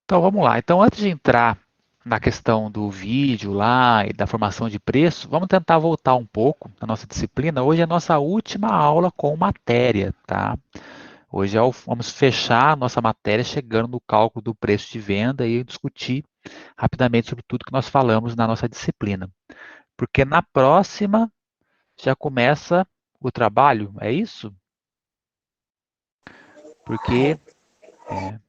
Então vamos lá. Então, antes de entrar na questão do vídeo lá e da formação de preço, vamos tentar voltar um pouco na nossa disciplina. Hoje é a nossa última aula com matéria, tá? Hoje vamos fechar a nossa matéria chegando no cálculo do preço de venda e discutir rapidamente sobre tudo que nós falamos na nossa disciplina. Porque na próxima já começa o trabalho, é isso? Porque Correto.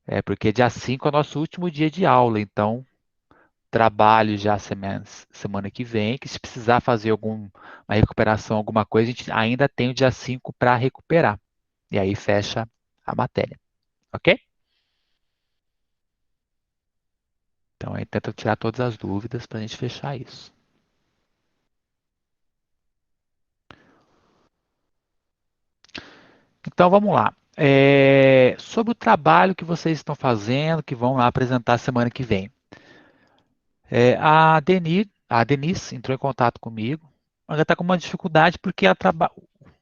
é, porque dia 5 é o nosso último dia de aula, então trabalho já semana que vem, que se precisar fazer alguma recuperação, alguma coisa, a gente ainda tem o dia 5 para recuperar. E aí fecha a matéria, ok? Então aí tenta tirar todas as dúvidas para a gente fechar isso. Então vamos lá. Sobre o trabalho que vocês estão fazendo, que vão lá apresentar semana que vem. A Denise entrou em contato comigo. Ela está com uma dificuldade porque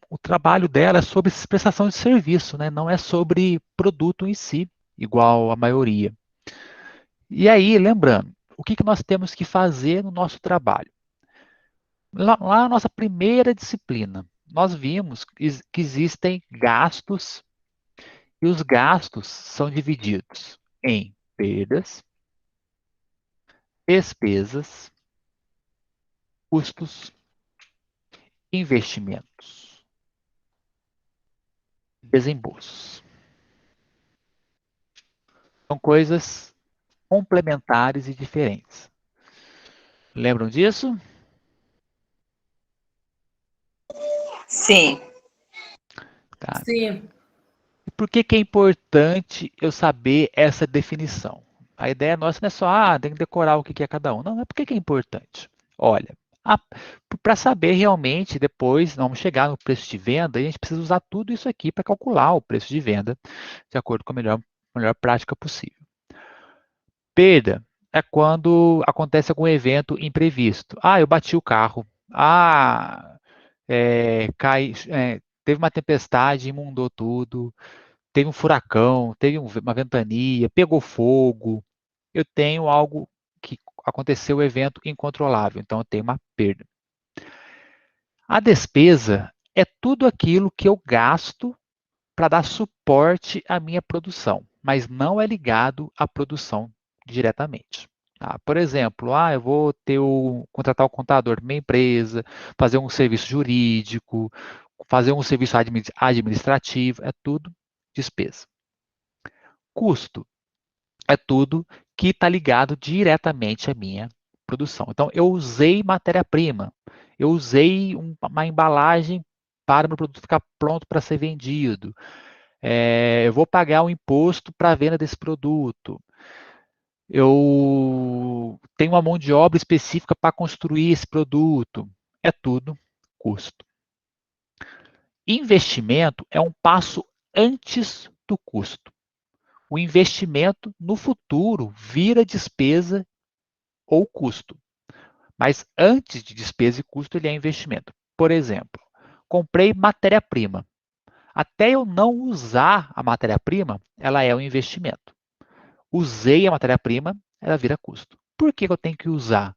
o trabalho dela é sobre prestação de serviço, né? Não é sobre produto em si, igual a maioria. E aí, lembrando, o que nós temos que fazer no nosso trabalho? Lá na nossa primeira disciplina, nós vimos que existem gastos e os gastos são divididos em perdas, despesas, custos, investimentos, desembolsos. São coisas complementares e diferentes. Lembram disso? Sim. Tá. Sim. E por que é importante eu saber essa definição? A ideia nossa não é só, tem que decorar o que é cada um. Não, é por que é importante. Olha, para saber realmente, depois, vamos chegar no preço de venda, a gente precisa usar tudo isso aqui para calcular o preço de venda de acordo com a melhor prática possível. Perda é quando acontece algum evento imprevisto. Eu bati o carro. Teve uma tempestade, inundou tudo. Teve um furacão, teve uma ventania, pegou fogo. Eu tenho algo que aconteceu, um evento incontrolável, então eu tenho uma perda. A despesa é tudo aquilo que eu gasto para dar suporte à minha produção, mas não é ligado à produção diretamente. Tá? Por exemplo, eu vou contratar um contador da minha empresa, fazer um serviço jurídico, fazer um serviço administrativo, é tudo despesa. Custo é tudo que está ligado diretamente à minha produção. Então, eu usei matéria-prima, eu usei uma embalagem para o meu produto ficar pronto para ser vendido. Eu vou pagar um imposto para a venda desse produto. Eu tenho uma mão de obra específica para construir esse produto. É tudo custo. Investimento é um passo antes do custo. O investimento no futuro vira despesa ou custo. Mas antes de despesa e custo, ele é investimento. Por exemplo, comprei matéria-prima. Até eu não usar a matéria-prima, ela é um investimento. Usei a matéria-prima, ela vira custo. Por que eu tenho que usar?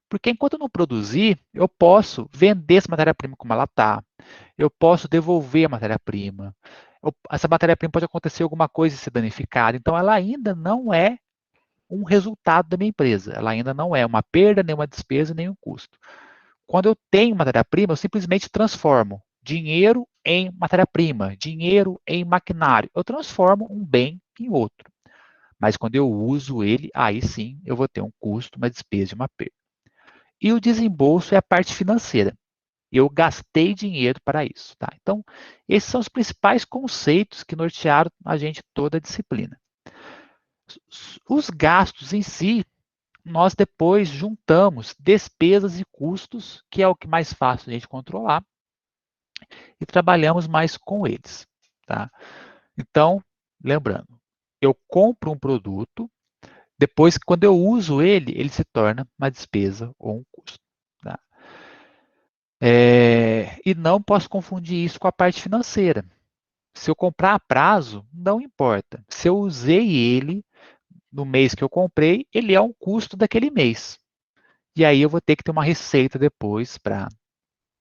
Porque enquanto eu não produzir, eu posso vender essa matéria-prima como ela está. Eu posso devolver a matéria-prima. Essa matéria-prima pode acontecer alguma coisa e ser danificada. Então, ela ainda não é um resultado da minha empresa. Ela ainda não é uma perda, nem uma despesa, nem um custo. Quando eu tenho matéria-prima, eu simplesmente transformo dinheiro em matéria-prima, dinheiro em maquinário. Eu transformo um bem em outro. Mas quando eu uso ele, aí sim eu vou ter um custo, uma despesa e uma perda. E o desembolso é a parte financeira. Eu gastei dinheiro para isso. Tá? Então, esses são os principais conceitos que nortearam a gente toda a disciplina. Os gastos em si, nós depois juntamos despesas e custos, que é o que mais fácil a gente controlar, e trabalhamos mais com eles. Tá? Então, lembrando, eu compro um produto, depois, quando eu uso ele, ele se torna uma despesa ou um custo. Tá? E não posso confundir isso com a parte financeira. Se eu comprar a prazo, não importa. Se eu usei ele no mês que eu comprei, ele é um custo daquele mês. E aí eu vou ter que ter uma receita depois para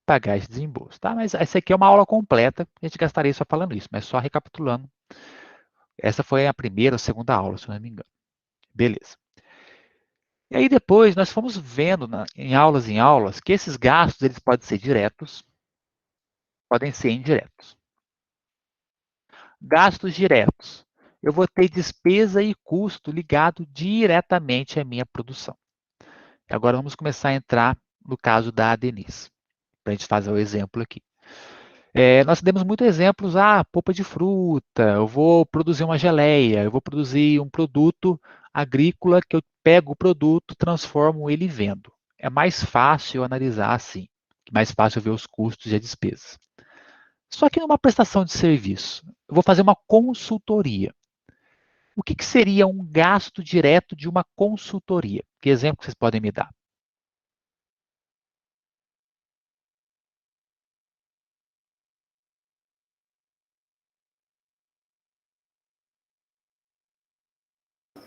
pagar esse desembolso, tá? Mas essa aqui é uma aula completa, a gente gastaria só falando isso, mas só recapitulando. Essa foi a primeira ou segunda aula, se eu não me engano. Beleza. E aí depois nós fomos vendo em aulas que esses gastos eles podem ser diretos, podem ser indiretos. Gastos diretos. Eu vou ter despesa e custo ligado diretamente à minha produção. Agora vamos começar a entrar no caso da Denise, para a gente fazer o exemplo aqui. Nós demos muitos exemplos, polpa de fruta, eu vou produzir uma geleia, eu vou produzir um produto agrícola que eu pego o produto, transformo ele e vendo. É mais fácil analisar assim, mais fácil ver os custos e as despesas. Só que numa prestação de serviço, eu vou fazer uma consultoria. O que seria um gasto direto de uma consultoria? Que exemplo que vocês podem me dar?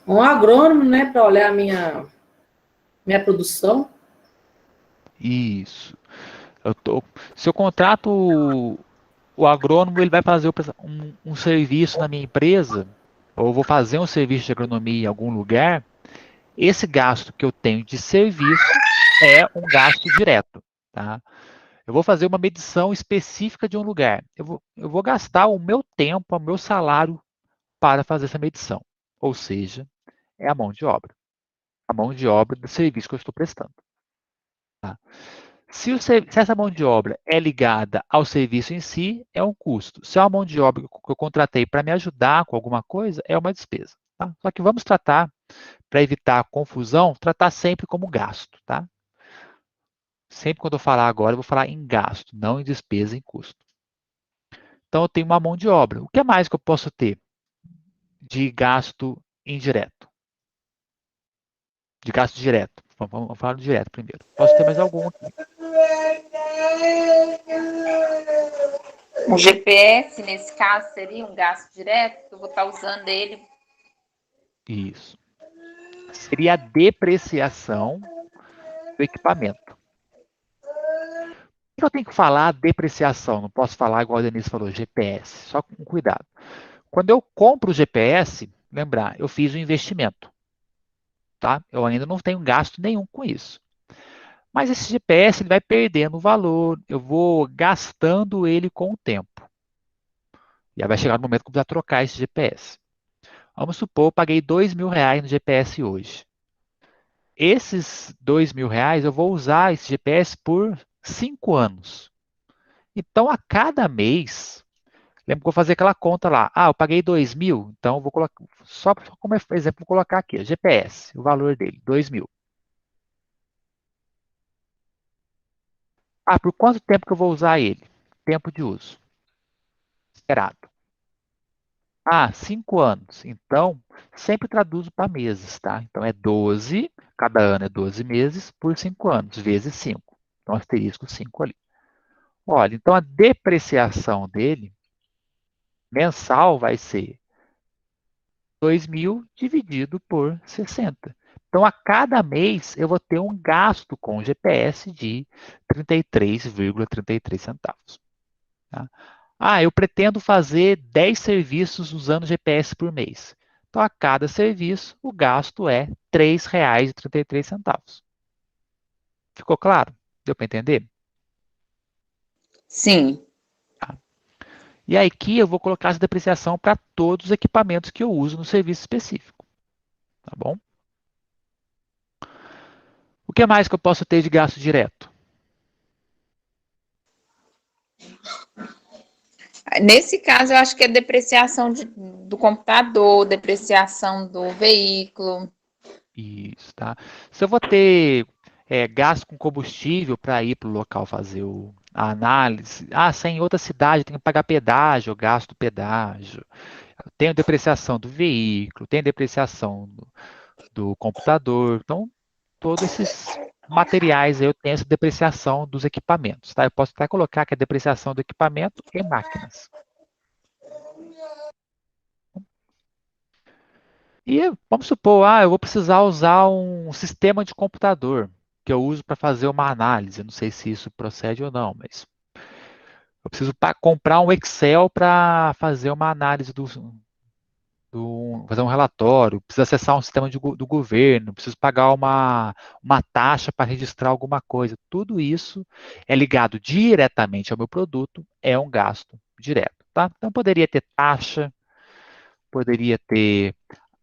Um agrônomo, né, para olhar a minha produção. Isso. Se eu contrato o agrônomo, ele vai fazer um serviço na minha empresa, ou eu vou fazer um serviço de agronomia em algum lugar, esse gasto que eu tenho de serviço é um gasto direto, tá? Eu vou fazer uma medição específica de um lugar. Eu vou gastar o meu tempo, o meu salário para fazer essa medição. Ou seja, é a mão de obra. A mão de obra do serviço que eu estou prestando. Tá? Se essa mão de obra é ligada ao serviço em si, é um custo. Se é uma mão de obra que eu contratei para me ajudar com alguma coisa, é uma despesa. Tá? Só que vamos tratar, para evitar confusão, tratar sempre como gasto. Tá? Sempre quando eu falar agora, eu vou falar em gasto, não em despesa, em custo. Então, eu tenho uma mão de obra. O que mais que eu posso ter de gasto indireto? De gasto direto. Vamos falar do direto primeiro. Posso ter mais algum aqui. O GPS, nesse caso, seria um gasto direto, que eu vou estar usando ele. Isso. Seria a depreciação do equipamento. Por que eu tenho que falar depreciação? Não posso falar igual a Denise falou, GPS. Só com cuidado. Quando eu compro o GPS, lembrar, eu fiz um investimento. Tá? Eu ainda não tenho gasto nenhum com isso. Mas esse GPS ele vai perdendo valor, eu vou gastando ele com o tempo. E aí vai chegar no momento que eu precisar trocar esse GPS. Vamos supor, eu paguei R$ 2.000 no GPS hoje. Esses R$ 2.000 eu vou usar esse GPS por 5 anos. Então, a cada mês, lembra que eu vou fazer aquela conta lá. Eu paguei 2.000, então eu vou colocar, só como exemplo, vou colocar aqui, GPS, o valor dele, 2.000. Por quanto tempo que eu vou usar ele? Tempo de uso. Esperado. 5 anos. Então, sempre traduzo para meses, tá? Então, é 12, cada ano é 12 meses por 5 anos, vezes 5. Então, asterisco 5 ali. Olha, então a depreciação dele, mensal, vai ser 2.000 dividido por 60. Então, a cada mês, eu vou ter um gasto com o GPS de 33,33 centavos. Tá? Eu pretendo fazer 10 serviços usando GPS por mês. Então, a cada serviço, o gasto é R$ 3,33. Ficou claro? Deu para entender? Sim. Tá. E aí, aqui eu vou colocar essa depreciação para todos os equipamentos que eu uso no serviço específico. Tá bom? O que mais que eu posso ter de gasto direto? Nesse caso, eu acho que é depreciação do computador, depreciação do veículo. Isso, tá? Se eu vou ter gasto com combustível para ir para o local fazer a análise, se é em outra cidade, eu tenho que pagar pedágio, eu gasto pedágio. Eu tenho depreciação do veículo, tenho depreciação do computador. Então, todos esses materiais aí eu tenho essa depreciação dos equipamentos, tá? Eu posso até colocar que a depreciação do equipamento é máquinas. E vamos supor, eu vou precisar usar um sistema de computador que eu uso para fazer uma análise. Eu não sei se isso procede ou não, mas eu preciso comprar um Excel para fazer uma análise fazer um relatório, preciso acessar um sistema do governo, preciso pagar uma taxa para registrar alguma coisa. Tudo isso é ligado diretamente ao meu produto, é um gasto direto, tá? Então poderia ter taxa, poderia ter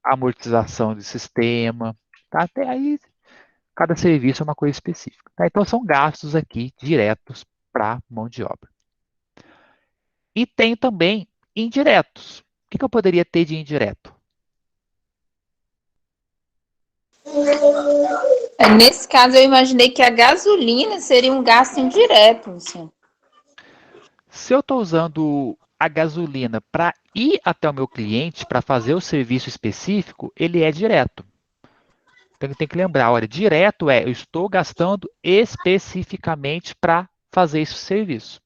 amortização de sistema, tá? Até aí cada serviço é uma coisa específica, tá? Então são gastos aqui diretos para mão de obra. E tem também indiretos. O que eu poderia ter de indireto? Nesse caso, eu imaginei que a gasolina seria um gasto indireto, assim. Se eu estou usando a gasolina para ir até o meu cliente para fazer o serviço específico, ele é direto. Então tem que lembrar, olha, direto eu estou gastando especificamente para fazer esse serviço.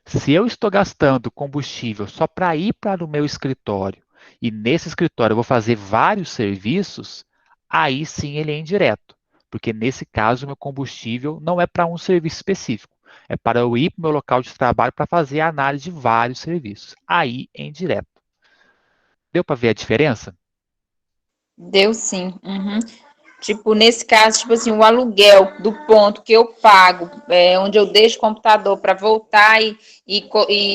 Se eu estou gastando combustível só para ir para o meu escritório e nesse escritório eu vou fazer vários serviços, aí sim ele é indireto, porque nesse caso o meu combustível não é para um serviço específico, é para eu ir para o meu local de trabalho para fazer a análise de vários serviços. Aí é indireto. Deu para ver a diferença? Deu sim. Uhum. Tipo, nesse caso, tipo assim, o aluguel do ponto que eu pago, onde eu deixo o computador para voltar e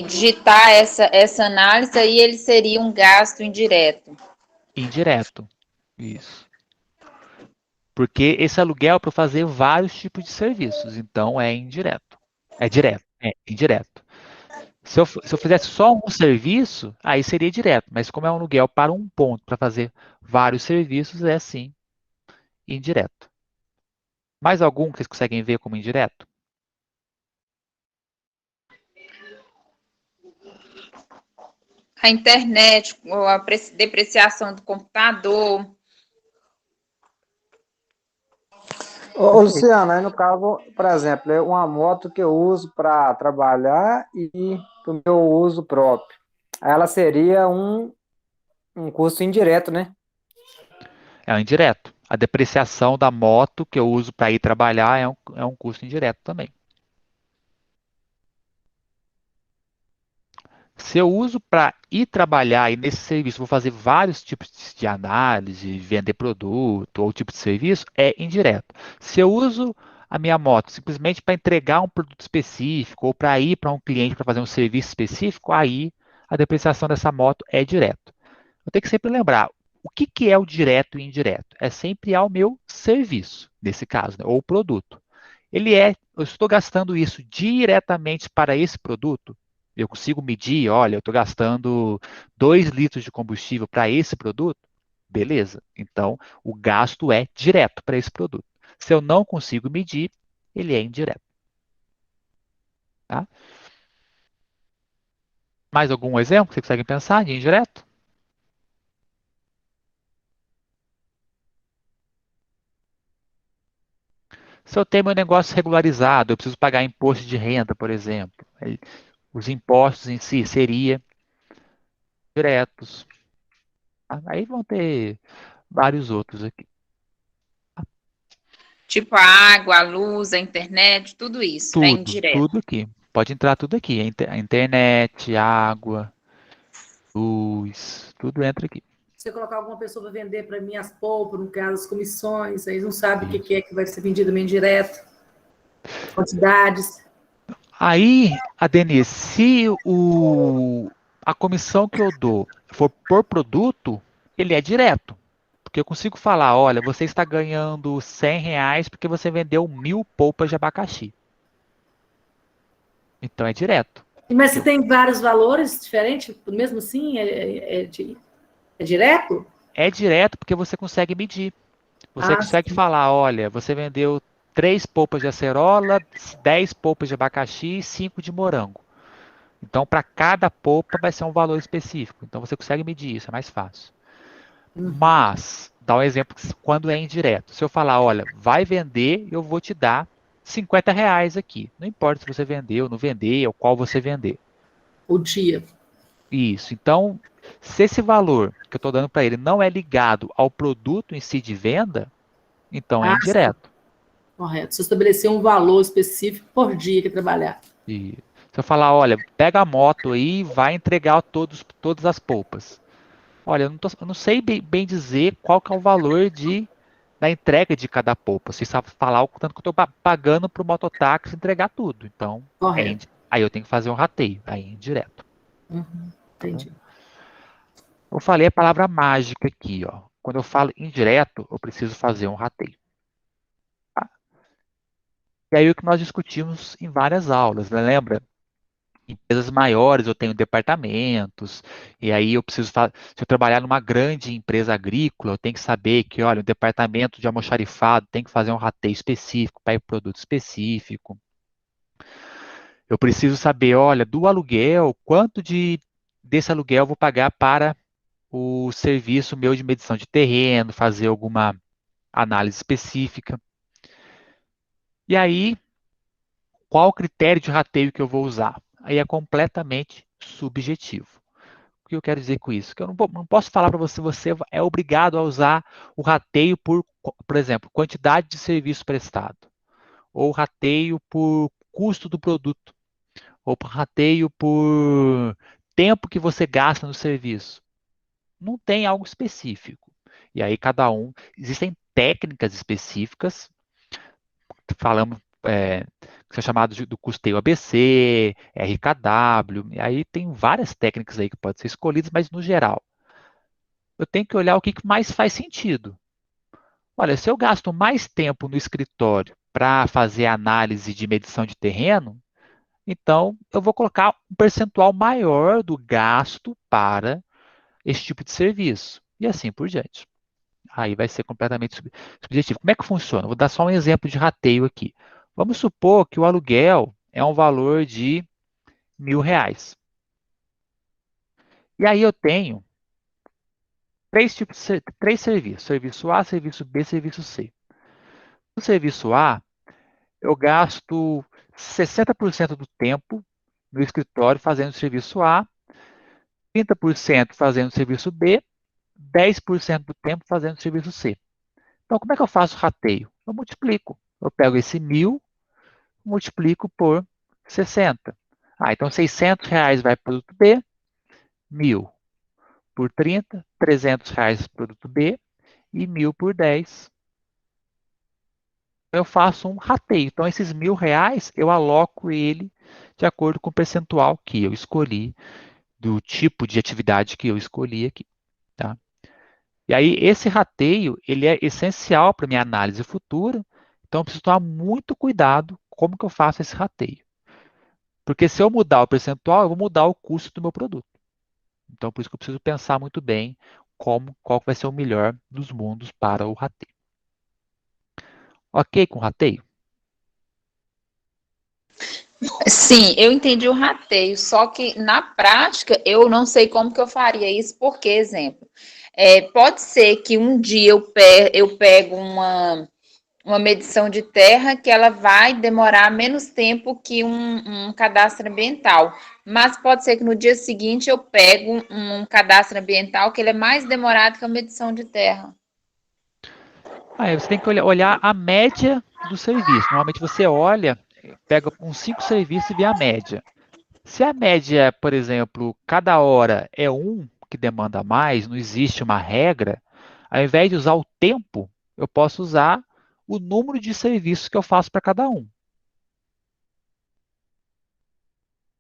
digitar essa análise, aí ele seria um gasto indireto. Indireto. Isso. Porque esse aluguel é para fazer vários tipos de serviços, então é indireto. É direto, é indireto. Se eu fizesse só um serviço, aí seria direto, mas como é um aluguel para um ponto, para fazer vários serviços, é sim indireto. Mais algum que vocês conseguem ver como indireto? A internet, ou a depreciação do computador. Ô, Perfeito. Luciano, aí no caso, por exemplo, é uma moto que eu uso para trabalhar e para o meu uso próprio. Aí ela seria um custo indireto, né? É um indireto. A depreciação da moto que eu uso para ir trabalhar é um custo indireto também. Se eu uso para ir trabalhar e nesse serviço vou fazer vários tipos de análise, vender produto ou tipo de serviço, é indireto. Se eu uso a minha moto simplesmente para entregar um produto específico ou para ir para um cliente para fazer um serviço específico, aí a depreciação dessa moto é direto. Eu tenho que sempre lembrar o que é o direto e indireto. É sempre ao meu serviço, nesse caso, né, ou produto. Eu estou gastando isso diretamente para esse produto. Eu consigo medir, olha, eu estou gastando 2 litros de combustível para esse produto. Beleza. Então, o gasto é direto para esse produto. Se eu não consigo medir, ele é indireto. Tá? Mais algum exemplo que vocês conseguem pensar de indireto? Se eu tenho meu negócio regularizado, eu preciso pagar imposto de renda, por exemplo. Os impostos em si seriam diretos. Tá? Aí vão ter vários outros aqui. Tipo a água, a luz, a internet, tudo isso é indireto. Tudo aqui. Pode entrar tudo aqui. A internet, água, luz, tudo entra aqui. Se eu colocar alguma pessoa para vender para mim as polpas, no caso, as comissões, eles não sabem o Isso. que é que vai ser vendido meio direto, quantidades. Aí, Denise, se a comissão que eu dou for por produto, ele é direto. Porque eu consigo falar, olha, você está ganhando R$ 100 porque você vendeu 1.000 polpas de abacaxi. Então é direto. Mas se Eu- tem vários valores diferentes, mesmo assim, é direto? É direto porque você consegue medir. Você Ah, consegue sim. falar, olha, você vendeu 3 polpas de acerola, 10 polpas de abacaxi e 5 de morango. Então, para cada polpa vai ser um valor específico. Então, você consegue medir isso, é mais fácil. Mas, dá um exemplo quando é indireto. Se eu falar, olha, vai vender, eu vou te dar R$ 50 aqui. Não importa se você vender ou não vender, ou qual você vender. O dia. Isso. Então, Se esse valor que eu estou dando para ele não é ligado ao produto em si de venda, então é Ah, sim, indireto. correto. Se eu estabelecer um valor específico por dia que trabalhar. E se eu falar, olha, pega a moto aí e vai entregar todas as polpas. Olha, eu não sei bem dizer qual que é o valor da entrega de cada polpa. Você sabe falar o tanto que eu estou pagando para o mototáxi entregar tudo. Então, Correto. aí eu tenho que fazer um rateio, aí é indireto. Uhum, Tá bom? entendi. Eu falei a palavra mágica aqui, ó. Quando eu falo indireto, eu preciso fazer um rateio. Tá? E aí o que nós discutimos em várias aulas, né? Lembra? Em empresas maiores eu tenho departamentos, e aí eu preciso se eu trabalhar numa grande empresa agrícola, eu tenho que saber que, olha, o departamento de almoxarifado tem que fazer um rateio específico para ir produto específico. Eu preciso saber, olha, do aluguel, desse aluguel eu vou pagar para o serviço meu de medição de terreno, fazer alguma análise específica. E aí, qual o critério de rateio que eu vou usar? Aí é completamente subjetivo. O que eu quero dizer com isso? Que eu não posso falar para você, você é obrigado a usar o rateio por exemplo, quantidade de serviço prestado, ou rateio por custo do produto, ou rateio por tempo que você gasta no serviço. Não tem algo específico. E aí existem técnicas específicas, falamos, que são chamadas do custeio ABC, RKW, e aí tem várias técnicas aí que podem ser escolhidas, mas no geral, eu tenho que olhar o que mais faz sentido. Olha, se eu gasto mais tempo no escritório para fazer análise de medição de terreno, então eu vou colocar um percentual maior do gasto para esse tipo de serviço. E assim por diante. Aí vai ser completamente subjetivo. Como é que funciona? Vou dar só um exemplo de rateio aqui. Vamos supor que o aluguel é um valor de R$ 1.000. E aí eu tenho três serviços. Serviço A, serviço B, serviço C. No serviço A, eu gasto 60% do tempo no escritório fazendo o serviço A, 30% fazendo o serviço B, 10% do tempo fazendo o serviço C. Então, como é que eu faço o rateio? Eu multiplico. Eu pego esse 1.000, multiplico por 60. Então R$ 600 vai para o produto B, 1.000 por 30, R$ 300 para o produto B e 1.000 por 10. Eu faço um rateio. Então, esses R$ 1.000, eu aloco ele de acordo com o percentual que eu escolhi, do tipo de atividade que eu escolhi aqui. Tá? E aí, esse rateio, ele é essencial para minha análise futura, então eu preciso tomar muito cuidado como que eu faço esse rateio. Porque se eu mudar o percentual, eu vou mudar o custo do meu produto. Então, por isso que eu preciso pensar muito bem qual vai ser o melhor dos mundos para o rateio. Ok com o rateio? Sim, eu entendi o rateio, só que na prática eu não sei como que eu faria isso, porque, exemplo, pode ser que um dia eu pego uma medição de terra que ela vai demorar menos tempo que um cadastro ambiental, mas pode ser que no dia seguinte eu pego um cadastro ambiental que ele é mais demorado que a medição de terra. Aí você tem que olhar a média do serviço. Normalmente você olha, pega uns 5 serviços e vê a média. Se a média, por exemplo, cada hora é um que demanda mais, não existe uma regra, ao invés de usar o tempo, eu posso usar o número de serviços que eu faço para cada um.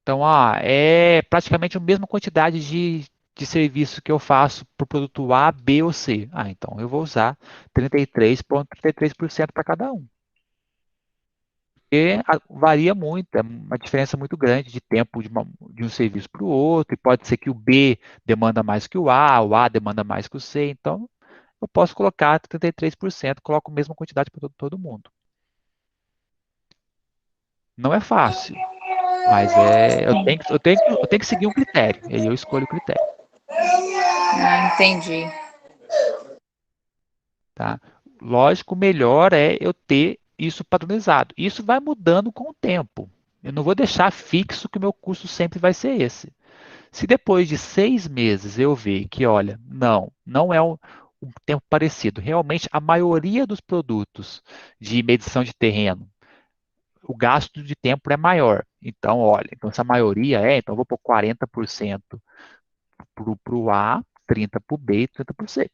Então, é praticamente a mesma quantidade de serviço que eu faço para o produto A, B ou C. Então eu vou usar 33,33% para cada um. E varia muito, é uma diferença muito grande de tempo de um serviço para o outro, e pode ser que o B demanda mais que o A demanda mais que o C, então eu posso colocar 33%, coloco a mesma quantidade para todo mundo. Não é fácil, mas eu tenho que seguir um critério, e aí eu escolho o critério. Entendi. Tá? Lógico, o melhor é eu ter isso padronizado. Isso vai mudando com o tempo. Eu não vou deixar fixo que o meu custo sempre vai ser esse. Se depois de 6 meses eu ver que, olha, não é um tempo parecido, realmente a maioria dos produtos de medição de terreno, o gasto de tempo é maior. Então, olha, então essa maioria então eu vou pôr 40% para o A, 30% para o B e 30% para o C.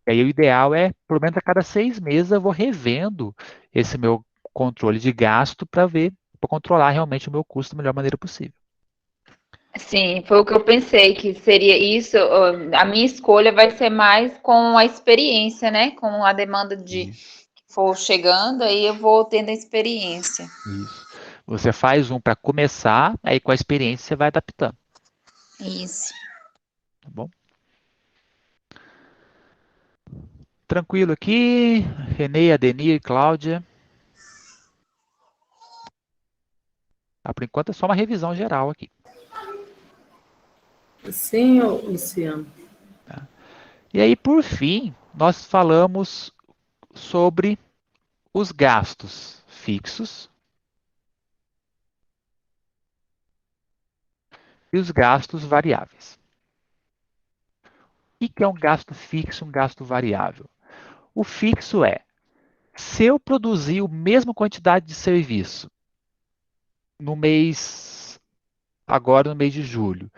E aí o ideal é, pelo menos a cada 6 meses, eu vou revendo esse meu controle de gasto para ver, para controlar realmente o meu custo da melhor maneira possível. Sim, foi o que eu pensei, que seria isso. A minha escolha vai ser mais com a experiência, né? Com a demanda de Isso, que for chegando, aí eu vou tendo a experiência. isso. Você faz um para começar, aí com a experiência você vai adaptando, Isso. tá bom? Tranquilo aqui, Renê, Adenir, Cláudia. Por enquanto é só uma revisão geral aqui. Sim, Luciano. E aí, por fim, nós falamos sobre os gastos fixos e os gastos variáveis. O que é um gasto fixo e um gasto variável? O fixo é, se eu produzir a mesma quantidade de serviço no mês, agora no mês de julho,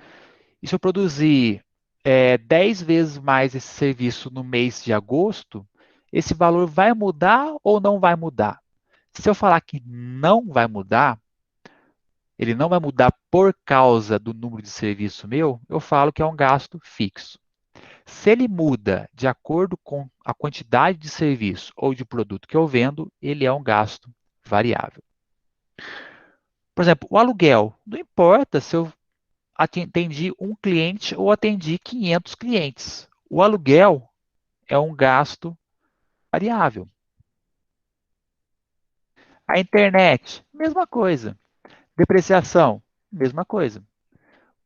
e se eu produzir 10 vezes mais esse serviço no mês de agosto, esse valor vai mudar ou não vai mudar? Se eu falar que não vai mudar, ele não vai mudar por causa do número de serviço meu, eu falo que é um gasto fixo. Se ele muda de acordo com a quantidade de serviço ou de produto que eu vendo, ele é um gasto variável. Por exemplo, o aluguel. Não importa se eu atendi um cliente ou atendi 500 clientes. O aluguel é um gasto variável. A internet, mesma coisa. Depreciação, mesma coisa.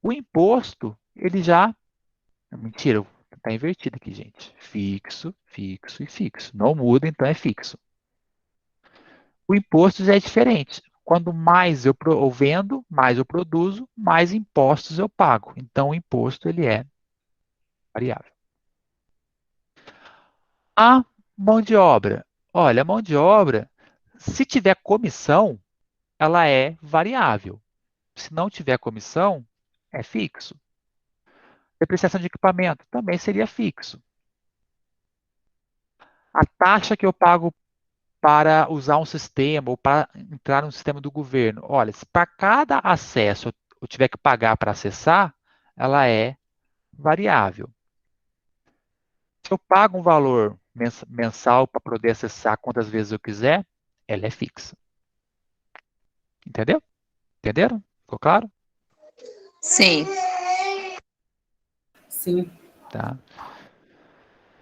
O imposto, ele já. Mentira, está invertido aqui, gente. Fixo, fixo e fixo. Não muda, então é fixo. O imposto já é diferente. Quando mais eu vendo, mais eu produzo, mais impostos eu pago. Então, o imposto ele é variável. A mão de obra. Olha, a mão de obra, se tiver comissão, ela é variável. Se não tiver comissão, é fixo. Depreciação de equipamento também seria fixo. A taxa que eu pago para usar um sistema ou para entrar no sistema do governo. Olha, se para cada acesso eu tiver que pagar para acessar, ela é variável. Se eu pago um valor mensal para poder acessar quantas vezes eu quiser, ela é fixa. Entendeu? Entenderam? Ficou claro? Sim. Sim. Tá.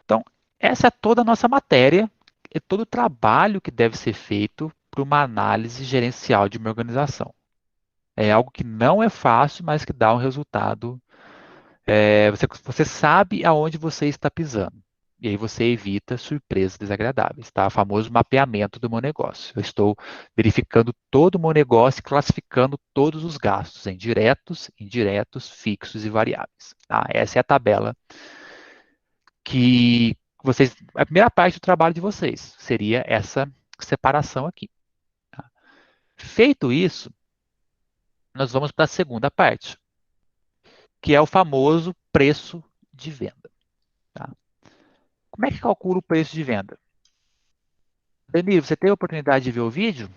Então, essa é toda a nossa matéria, é todo o trabalho que deve ser feito para uma análise gerencial de uma organização. É algo que não é fácil, mas que dá um resultado. Você sabe aonde você está pisando. E aí você evita surpresas desagradáveis, tá? O famoso mapeamento do meu negócio. Eu estou verificando todo o meu negócio e classificando todos os gastos em diretos, indiretos, fixos e variáveis. Tá? Essa é a tabela que vocês. A primeira parte do trabalho de vocês seria essa separação aqui. Tá? Feito isso, nós vamos para a segunda parte, que é o famoso preço de venda. Tá? Como é que calcula o preço de venda? Danilo, você teve a oportunidade de ver o vídeo?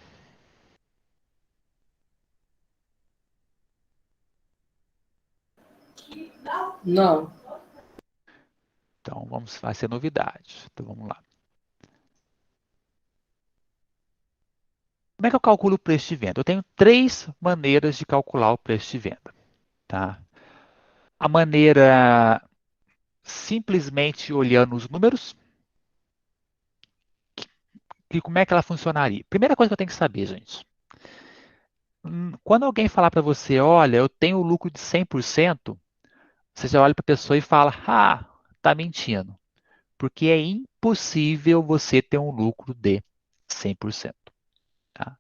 Não. Então, vai ser novidade. Então, vamos lá. Como é que eu calculo o preço de venda? Eu tenho três maneiras de calcular o preço de venda. Tá? A maneira simplesmente olhando os números, que como é que ela funcionaria? Primeira coisa que eu tenho que saber, gente. Quando alguém falar para você, olha, eu tenho lucro de 100%, você já olha para a pessoa e fala, tá mentindo. Porque é impossível você ter um lucro de 100%. Tá?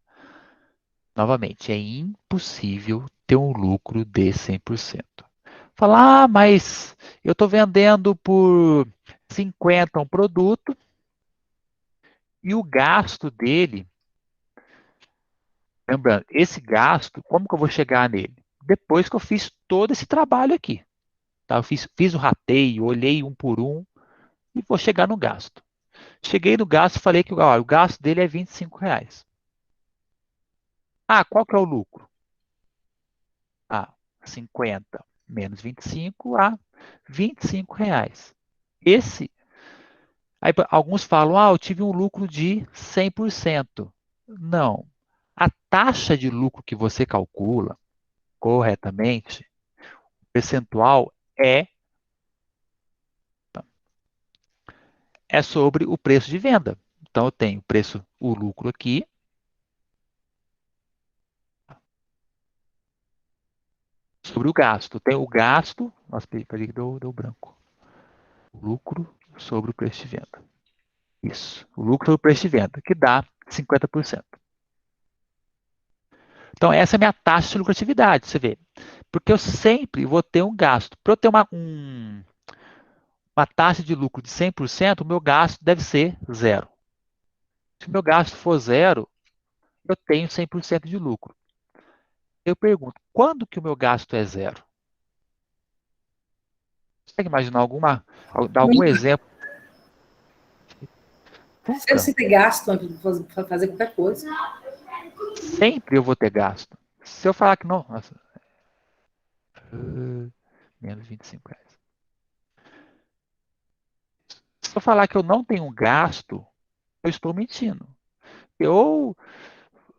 Novamente, é impossível ter um lucro de 100%. Falar, ah, mas eu estou vendendo por 50 um produto e o gasto dele, lembrando, esse gasto, como que eu vou chegar nele? Depois que eu fiz todo esse trabalho aqui. Tá? Eu fiz o rateio, olhei um por um e vou chegar no gasto. Cheguei no gasto e falei que ó, o gasto dele é R$ 25. Ah, qual que é o lucro? Ah, 50 menos 25 a R$ 25. Esse, aí, alguns falam, ah, eu tive um lucro de 100%. Não. A taxa de lucro que você calcula corretamente, o percentual é sobre o preço de venda. Então, eu tenho o lucro aqui, sobre o gasto. Tem o gasto. Nossa, peraí que deu branco. O lucro sobre o preço de venda. Isso. O lucro sobre o preço de venda, que dá 50%. Então, essa é a minha taxa de lucratividade, você vê. Porque eu sempre vou ter um gasto. Para eu ter uma taxa de lucro de 100%, o meu gasto deve ser zero. Se o meu gasto for zero, eu tenho 100% de lucro. Eu pergunto, quando que o meu gasto é zero? Você consegue imaginar dar algum exemplo? Sempre Nunca. se ter gasto para fazer qualquer coisa. Sempre eu vou ter gasto. Se eu falar que não, nossa, menos R$ 25. Se eu falar que eu não tenho gasto, eu estou mentindo. Eu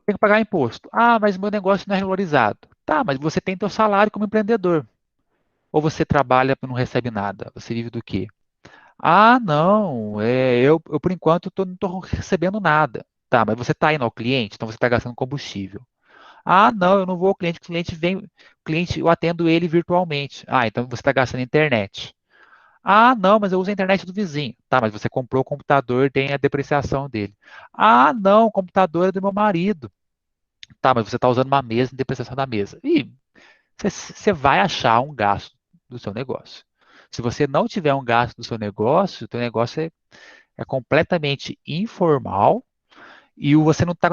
tenho que pagar imposto. Ah, mas meu negócio não é regularizado. Tá, mas você tem teu salário como empreendedor. Ou você trabalha e não recebe nada? Você vive do quê? Ah, não, eu por enquanto não estou recebendo nada. Tá, mas você está indo ao cliente, então você está gastando combustível. Ah, não, eu não vou ao cliente, o cliente vem, o cliente, eu atendo ele virtualmente. Ah, então você está gastando internet. Ah, não, mas eu uso a internet do vizinho. Tá, mas você comprou o computador, tem a depreciação dele. Ah, não, o computador é do meu marido. Tá, mas você está usando uma mesa em depreciação da mesa. E você vai achar um gasto do seu negócio. Se você não tiver um gasto do seu negócio, o teu negócio é completamente informal e você não está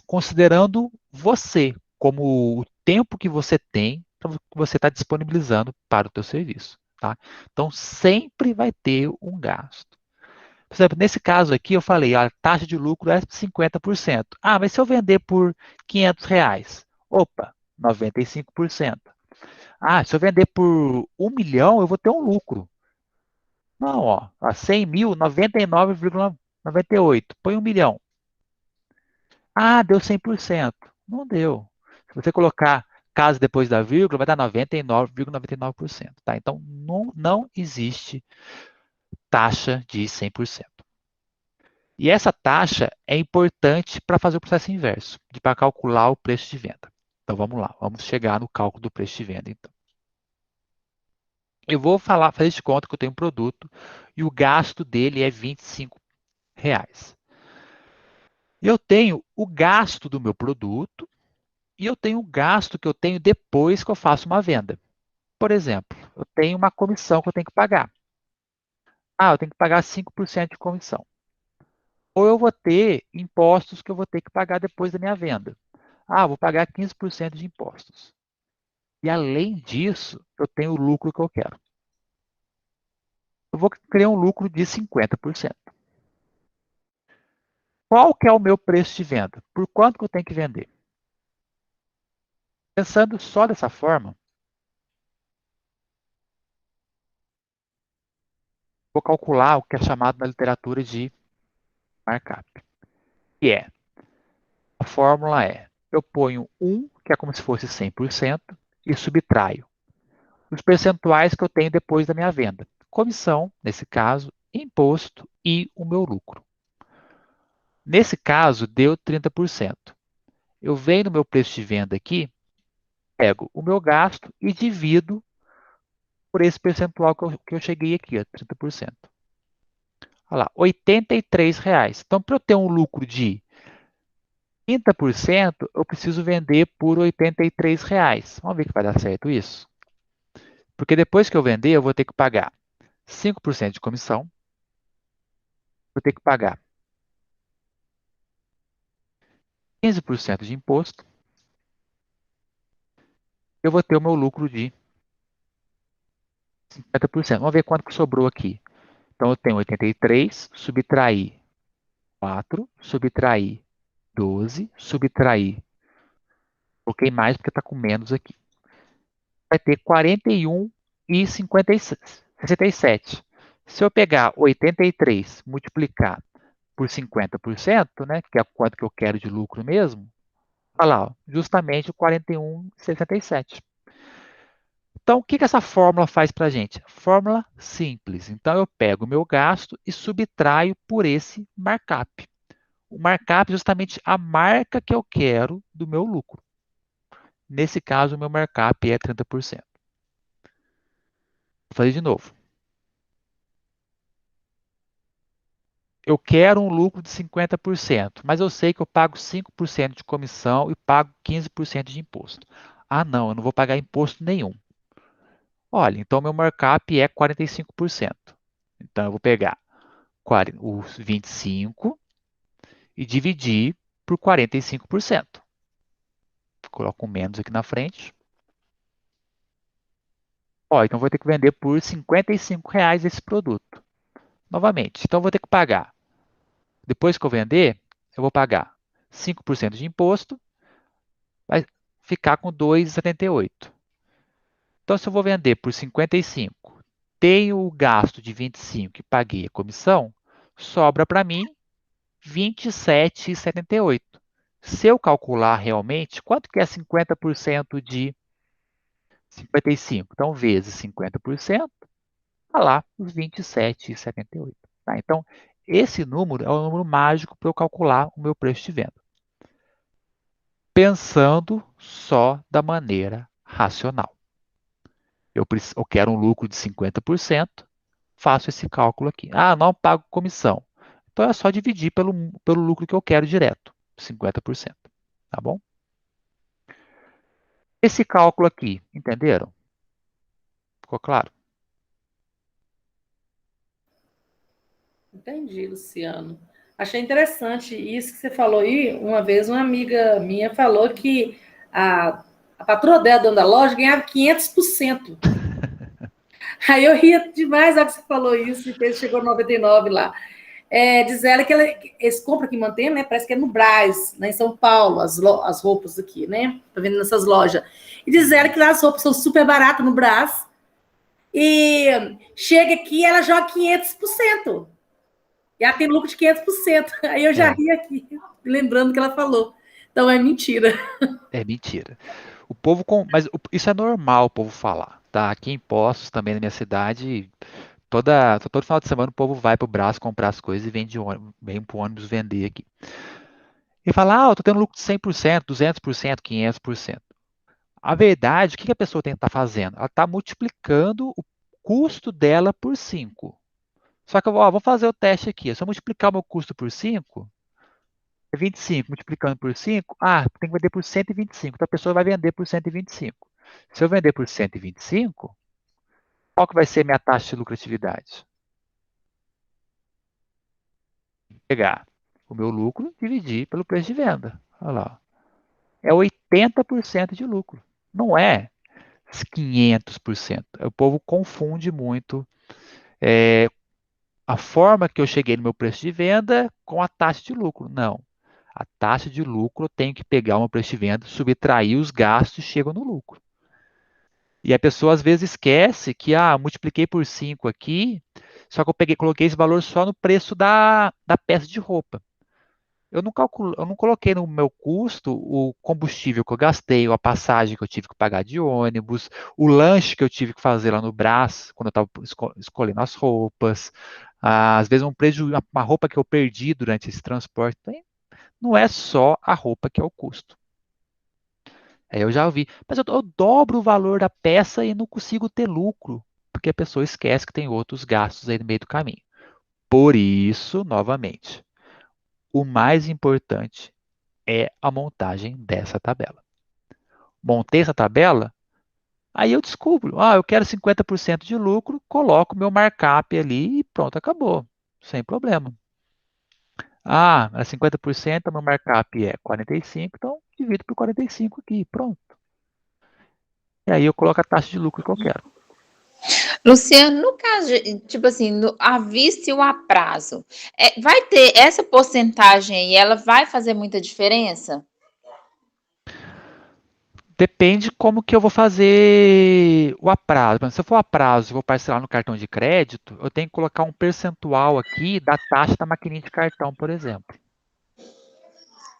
considerando você como o tempo que você tem que você está disponibilizando para o teu serviço, tá? Então sempre vai ter um gasto. Por exemplo, nesse caso aqui eu falei, a taxa de lucro é 50%. Ah, mas se eu vender por R$ 500, opa, 95%. Ah, se eu vender por 1 milhão, eu vou ter um lucro. Não, ó, 100 mil, 99,98. Põe 1 milhão. Ah, deu 100%. Não deu. Se você colocar caso depois da vírgula, vai dar 99,99%. Tá? Então, não existe taxa de 100%. E essa taxa é importante para fazer o processo inverso, para calcular o preço de venda. Então, vamos lá. Vamos chegar no cálculo do preço de venda, então. Eu vou fazer de conta que eu tenho um produto e o gasto dele é R$ 25. Eu tenho o gasto do meu produto e eu tenho o gasto que eu tenho depois que eu faço uma venda. Por exemplo, eu tenho uma comissão que eu tenho que pagar. Ah, eu tenho que pagar 5% de comissão. Ou eu vou ter impostos que eu vou ter que pagar depois da minha venda. Ah, vou pagar 15% de impostos. E além disso, eu tenho o lucro que eu quero. Eu vou criar um lucro de 50%. Qual que é o meu preço de venda? Por quanto que eu tenho que vender? Pensando só dessa forma, vou calcular o que é chamado na literatura de markup. Que é, a fórmula é, eu ponho 1, que é como se fosse 100%, e subtraio os percentuais que eu tenho depois da minha venda. Comissão, nesse caso, imposto e o meu lucro. Nesse caso, deu 30%. Eu venho no meu preço de venda aqui, pego o meu gasto e divido por esse percentual que eu cheguei aqui, ó, 30%. Olha lá, R$ 83. Então, para eu ter um lucro de 30% eu preciso vender por R$ 83. Vamos ver que vai dar certo isso. Porque depois que eu vender, eu vou ter que pagar 5% de comissão, vou ter que pagar 15% de imposto, eu vou ter o meu lucro de 50%. Vamos ver quanto que sobrou aqui. Então, eu tenho 83, subtrair 4, subtrair 12, subtrair. Coloquei mais porque está com menos aqui. Vai ter 41,67. Se eu pegar 83, multiplicar por 50%, né, que é quanto que eu quero de lucro mesmo, olha lá, ó, justamente o 41,67. Então, o que que essa fórmula faz para a gente? Fórmula simples. Então, eu pego o meu gasto e subtraio por esse markup. O markup é justamente a marca que eu quero do meu lucro. Nesse caso, o meu markup é 30%. Vou fazer de novo. Eu quero um lucro de 50%, mas eu sei que eu pago 5% de comissão e pago 15% de imposto. Ah, não, eu não vou pagar imposto nenhum. Olha, então meu markup é 45%. Então eu vou pegar os 25 e dividir por 45%. Coloco um menos aqui na frente. Ó, então eu vou ter que vender por R$ 55 esse produto. Novamente, então eu vou ter que pagar. Depois que eu vender, eu vou pagar 5% de imposto, vai ficar com 2,78. Então, se eu vou vender por 55, tenho o gasto de 25 e paguei a comissão, sobra para mim 27,78. Se eu calcular realmente, quanto que é 50% de 55? Então, vezes 50%, está lá os 27,78. Tá? Então, esse número é o número mágico para eu calcular o meu preço de venda. Pensando só da maneira racional. Eu quero um lucro de 50%, faço esse cálculo aqui. Ah, não pago comissão. Então é só dividir pelo lucro que eu quero direto, 50%. Tá bom? Esse cálculo aqui, entenderam? Ficou claro? Entendi, Luciano. Achei interessante isso que você falou aí. Uma vez uma amiga minha falou que a patroa dela, dona da loja, ganhava 500%. Aí eu ria demais na hora que você falou isso, e chegou 99 lá. Diz ela que eles compram aqui em Mantena, né? Parece que é no Brás, né, em São Paulo, as roupas aqui, né? Tá vendo nessas lojas. E diz ela que lá as roupas são super baratas no Brás. E chega aqui ela joga 500%. E ela tem lucro de 500%. Aí eu já É, ri aqui, lembrando que ela falou. Então é mentira. é mentira. Mas isso é normal o povo falar, tá? Aqui em Poços, também na minha cidade, todo final de semana o povo vai pro Brás comprar as coisas e vem pro ônibus vender aqui. E fala, eu tô tendo lucro de 100%, 200%, 500%. A verdade, o que a pessoa tem que estar fazendo? Ela está multiplicando o custo dela por 5. Só que eu vou fazer o teste aqui. Se eu multiplicar o meu custo por 5, é 25. Multiplicando por 5, tem que vender por 125. Então a pessoa vai vender por 125. Se eu vender por 125, qual que vai ser a minha taxa de lucratividade? Pegar o meu lucro e dividir pelo preço de venda. Olha lá. É 80% de lucro. Não é 500%. O povo confunde muito a forma que eu cheguei no meu preço de venda com a taxa de lucro. Não. A taxa de lucro eu tenho que pegar o meu preço de venda, subtrair os gastos e chego no lucro. E a pessoa às vezes esquece que, multipliquei por 5 aqui, só que coloquei esse valor só no preço da peça de roupa. Eu não coloquei no meu custo o combustível que eu gastei, a passagem que eu tive que pagar de ônibus, o lanche que eu tive que fazer lá no Brás, quando eu estava escolhendo as roupas, às vezes um prejuízo, uma roupa que eu perdi durante esse transporte. Então, não é só a roupa que é o custo. Aí eu já ouvi, mas eu dobro o valor da peça e não consigo ter lucro, porque a pessoa esquece que tem outros gastos aí no meio do caminho. Por isso, novamente, o mais importante é a montagem dessa tabela. Montei essa tabela, aí eu descubro, eu quero 50% de lucro, coloco meu markup ali e pronto, acabou, sem problema. É 50%, meu markup é 45, então divido por 45 aqui, pronto. E aí eu coloco a taxa de lucro que eu quero. Luciano, no caso, tipo assim, no à vista e o a prazo, vai ter essa porcentagem aí, ela vai fazer muita diferença? Depende como que eu vou fazer o aprazo. Por exemplo, se eu for a prazo e vou parcelar no cartão de crédito, eu tenho que colocar um percentual aqui da taxa da maquininha de cartão, por exemplo.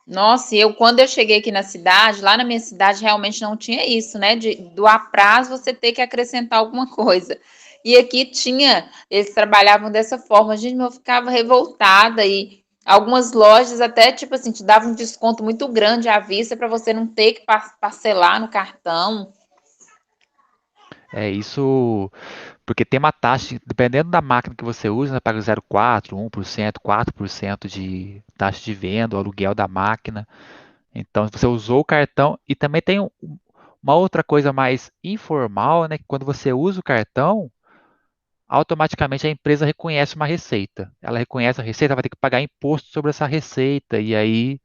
Nossa, quando eu cheguei aqui na cidade, lá na minha cidade realmente não tinha isso, né? Do aprazo você ter que acrescentar alguma coisa. E aqui tinha, eles trabalhavam dessa forma. Gente, eu ficava revoltada e algumas lojas até, tipo assim, te davam um desconto muito grande à vista para você não ter que parcelar no cartão. É isso, porque tem uma taxa, dependendo da máquina que você usa, você paga 0,4, 1%, 4% de taxa de venda, o aluguel da máquina. Então, se você usou o cartão, e também tem uma outra coisa mais informal, né? Que quando você usa o cartão, automaticamente a empresa reconhece uma receita. Ela reconhece a receita, vai ter que pagar imposto sobre essa receita. E aí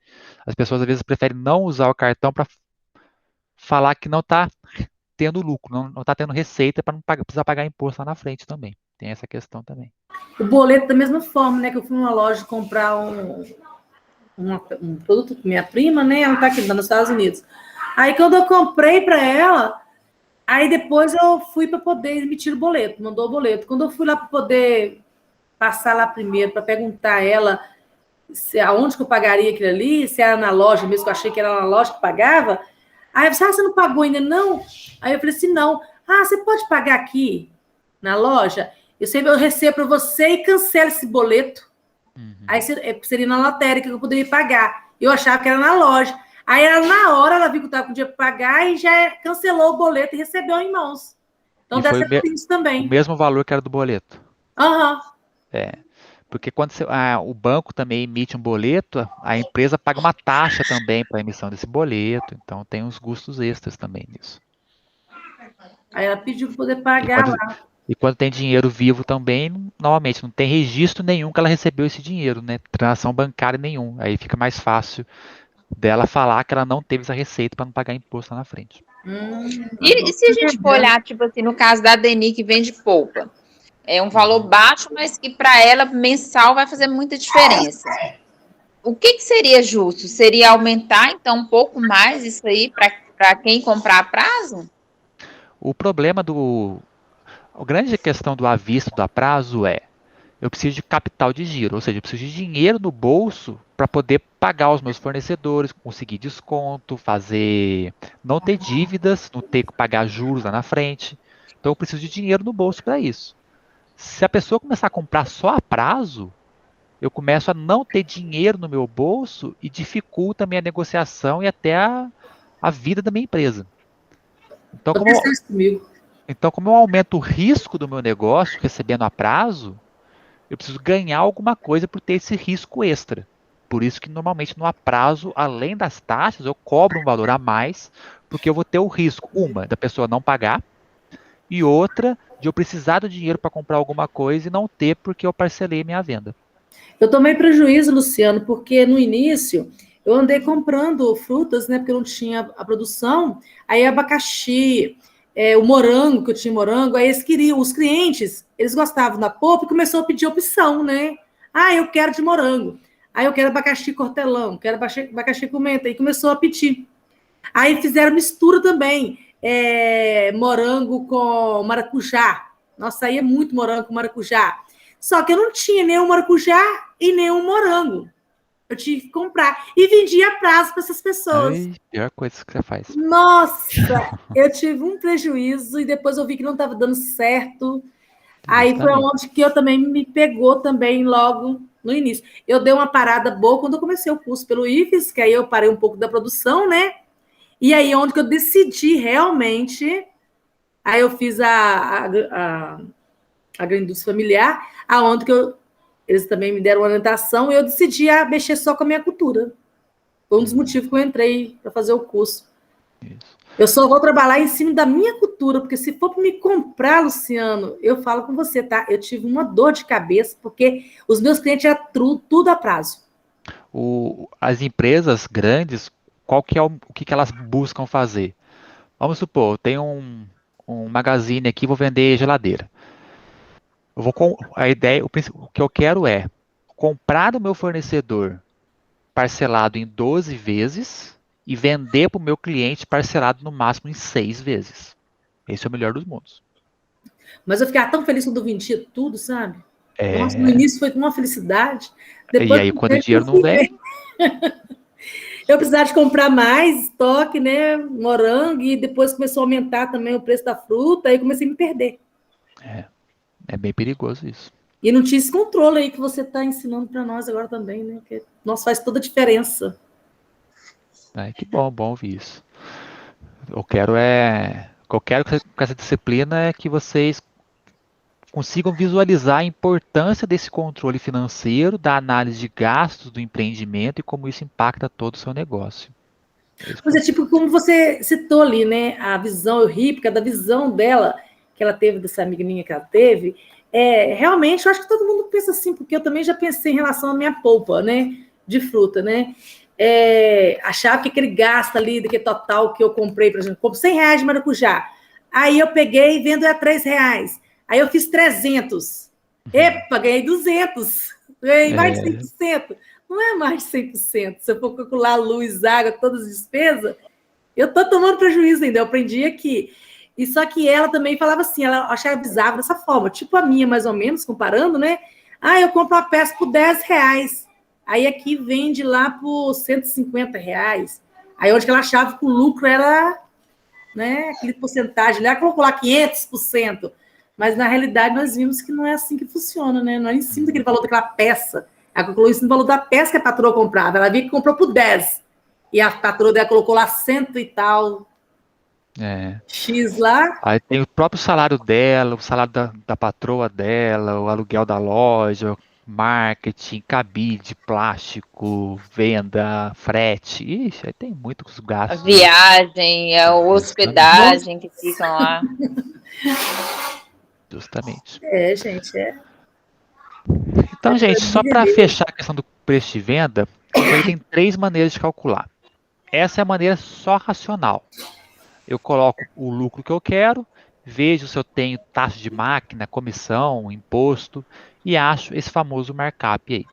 as pessoas às vezes preferem não usar o cartão para falar que não está tendo lucro, não está tendo receita para não precisar pagar imposto lá na frente também. Tem essa questão também. O boleto da mesma forma, né? Que eu fui numa loja comprar um produto com minha prima, né? Ela está aqui nos Estados Unidos. Aí quando eu comprei para ela, aí depois eu fui para poder emitir o boleto, mandou o boleto. Quando eu fui lá para poder passar lá primeiro, para perguntar a ela aonde que eu pagaria aquilo ali, se era na loja mesmo, que eu achei que era na loja que pagava. Aí eu disse, você não pagou ainda não? Aí eu falei assim, não. Você pode pagar aqui na loja? Eu recebo para você e cancela esse boleto. Uhum. Aí seria na lotérica que eu poderia pagar. Eu achava que era na loja. Aí ela, na hora, ela viu que eu estava com dinheiro para pagar e já cancelou o boleto e recebeu em mãos. Então E deve foi ser por isso o também. mesmo valor que era do boleto. Aham. É. Porque quando o banco também emite um boleto, a empresa paga uma taxa também para a emissão desse boleto. Então tem uns custos extras também nisso. Aí ela pediu para poder E pagar quando, lá. e quando tem dinheiro vivo também, normalmente não tem registro nenhum que ela recebeu esse dinheiro, né? Transação bancária nenhum. Aí fica mais fácil dela falar que ela não teve essa receita para não pagar imposto lá na frente. E se a gente for olhar, tipo assim, no caso da Deni, que vende polpa, é um valor baixo, mas que para ela mensal vai fazer muita diferença. O que seria justo? Seria aumentar, então, um pouco mais isso aí para quem comprar a prazo? O problema a grande questão do à vista, do a prazo é, eu preciso de capital de giro, ou seja, eu preciso de dinheiro no bolso para poder pagar os meus fornecedores, conseguir desconto, não ter dívidas, não ter que pagar juros lá na frente. Então eu preciso de dinheiro no bolso para isso. Se a pessoa começar a comprar só a prazo, eu começo a não ter dinheiro no meu bolso e dificulta a minha negociação e até a vida da minha empresa. Então, Aconteceu isso comigo. como eu aumento o risco do meu negócio recebendo a prazo, eu preciso ganhar alguma coisa por ter esse risco extra. Por isso que normalmente no aprazo, além das taxas, eu cobro um valor a mais, porque eu vou ter o risco, uma, da pessoa não pagar, e outra, de eu precisar do dinheiro para comprar alguma coisa e não ter porque eu parcelei minha venda. Eu tomei prejuízo, Luciano, porque no início eu andei comprando frutas, né? Porque eu não tinha a produção. Aí abacaxi, o morango, que eu tinha morango, aí eles queriam, os clientes, eles gostavam da polpa e começou a pedir opção, né? Eu quero de morango. Aí eu quero abacaxi cortelão, quero abacaxi com menta. E começou a pedir. Aí fizeram mistura também, morango com maracujá. Nossa, aí é muito morango com maracujá. Só que eu não tinha nenhum maracujá e nenhum morango. Eu tive que comprar. E vendia a prazo para essas pessoas. Ai, pior coisa que você faz. Nossa, eu tive um prejuízo e depois eu vi que não estava dando certo. Aí foi Justamente. onde que eu também me pegou também logo no início. Eu dei uma parada boa quando eu comecei o curso pelo IFES, que aí eu parei um pouco da produção, né? E aí onde que eu decidi realmente, aí eu fiz a agroindústria familiar, aonde que eles também me deram orientação e eu decidi mexer só com a minha cultura. Foi um dos motivos que eu entrei para fazer o curso. Isso. Eu só vou trabalhar em cima da minha cultura, porque se for para me comprar, Luciano, eu falo com você, tá? Eu tive uma dor de cabeça, porque os meus clientes é tudo a prazo. As empresas grandes, qual que é o que que elas buscam fazer? Vamos supor, eu tenho um magazine aqui, vou vender geladeira. A ideia, o que eu quero é comprar do meu fornecedor parcelado em 12 vezes e vender para o meu cliente parcelado no máximo em 6 vezes. Esse é o melhor dos mundos. Mas eu ficava tão feliz quando eu vendia tudo, sabe? Nossa, no É, início foi uma felicidade. e Depois aí, do quando o tempo, eu dinheiro não fui vem, ver. Eu precisava de comprar mais estoque, né? Morango, e depois começou a aumentar também o preço da fruta, aí comecei a me perder. é bem perigoso isso. E não tinha esse controle aí que você está ensinando para nós agora também, né? Que nossa, faz toda a diferença. Que bom ouvir isso. O que eu quero com essa disciplina é que vocês consigam visualizar a importância desse controle financeiro, da análise de gastos do empreendimento e como isso impacta todo o seu negócio. É isso que Mas eu é tipo como você citou ali, né? A visão, eu ri, porque da visão dela, que ela teve, dessa amiga minha que ela teve, realmente, eu acho que todo mundo pensa assim, porque eu também já pensei em relação à minha polpa, né? De fruta, né? Achava que aquele gasto ali, daquele total que eu comprei, por exemplo, compro R$100 de maracujá. Aí eu peguei e vendo a R$3. Aí eu fiz 300. Epa, ganhei 200. Ganhei mais de É, 100%. Não é mais de 100%. Se eu for calcular luz, água, todas as despesas, eu estou tomando prejuízo ainda. Eu aprendi aqui. E só que ela também falava assim, ela achava bizarro dessa forma, tipo a minha, mais ou menos, comparando, né? Ah, eu compro uma peça por R$10. Aí aqui vende lá por R$150. Aí onde que ela achava que o lucro era, né, aquele porcentagem, ela colocou lá 500%. Mas na realidade nós vimos que não é assim que funciona, né? Não é em cima daquele valor daquela peça. Ela colocou isso no valor da peça que a patroa comprava. Ela viu que comprou por 10. E a patroa dela colocou lá 100 e tal, é. X lá. Aí tem o próprio salário dela, o salário da patroa dela, o aluguel da loja, marketing, cabide, plástico, venda, frete. Ixi, aí tem muitos A gastos aí. viagem, a Justamente. Nossa, hospedagem que ficam lá. Justamente. gente, Então, gente, me só para entender. fechar a questão do preço de venda, isso aí tem três maneiras de calcular. Essa é a maneira só racional. Eu coloco o lucro que eu quero, vejo se eu tenho taxa de máquina, comissão, imposto e acho esse famoso markup aí.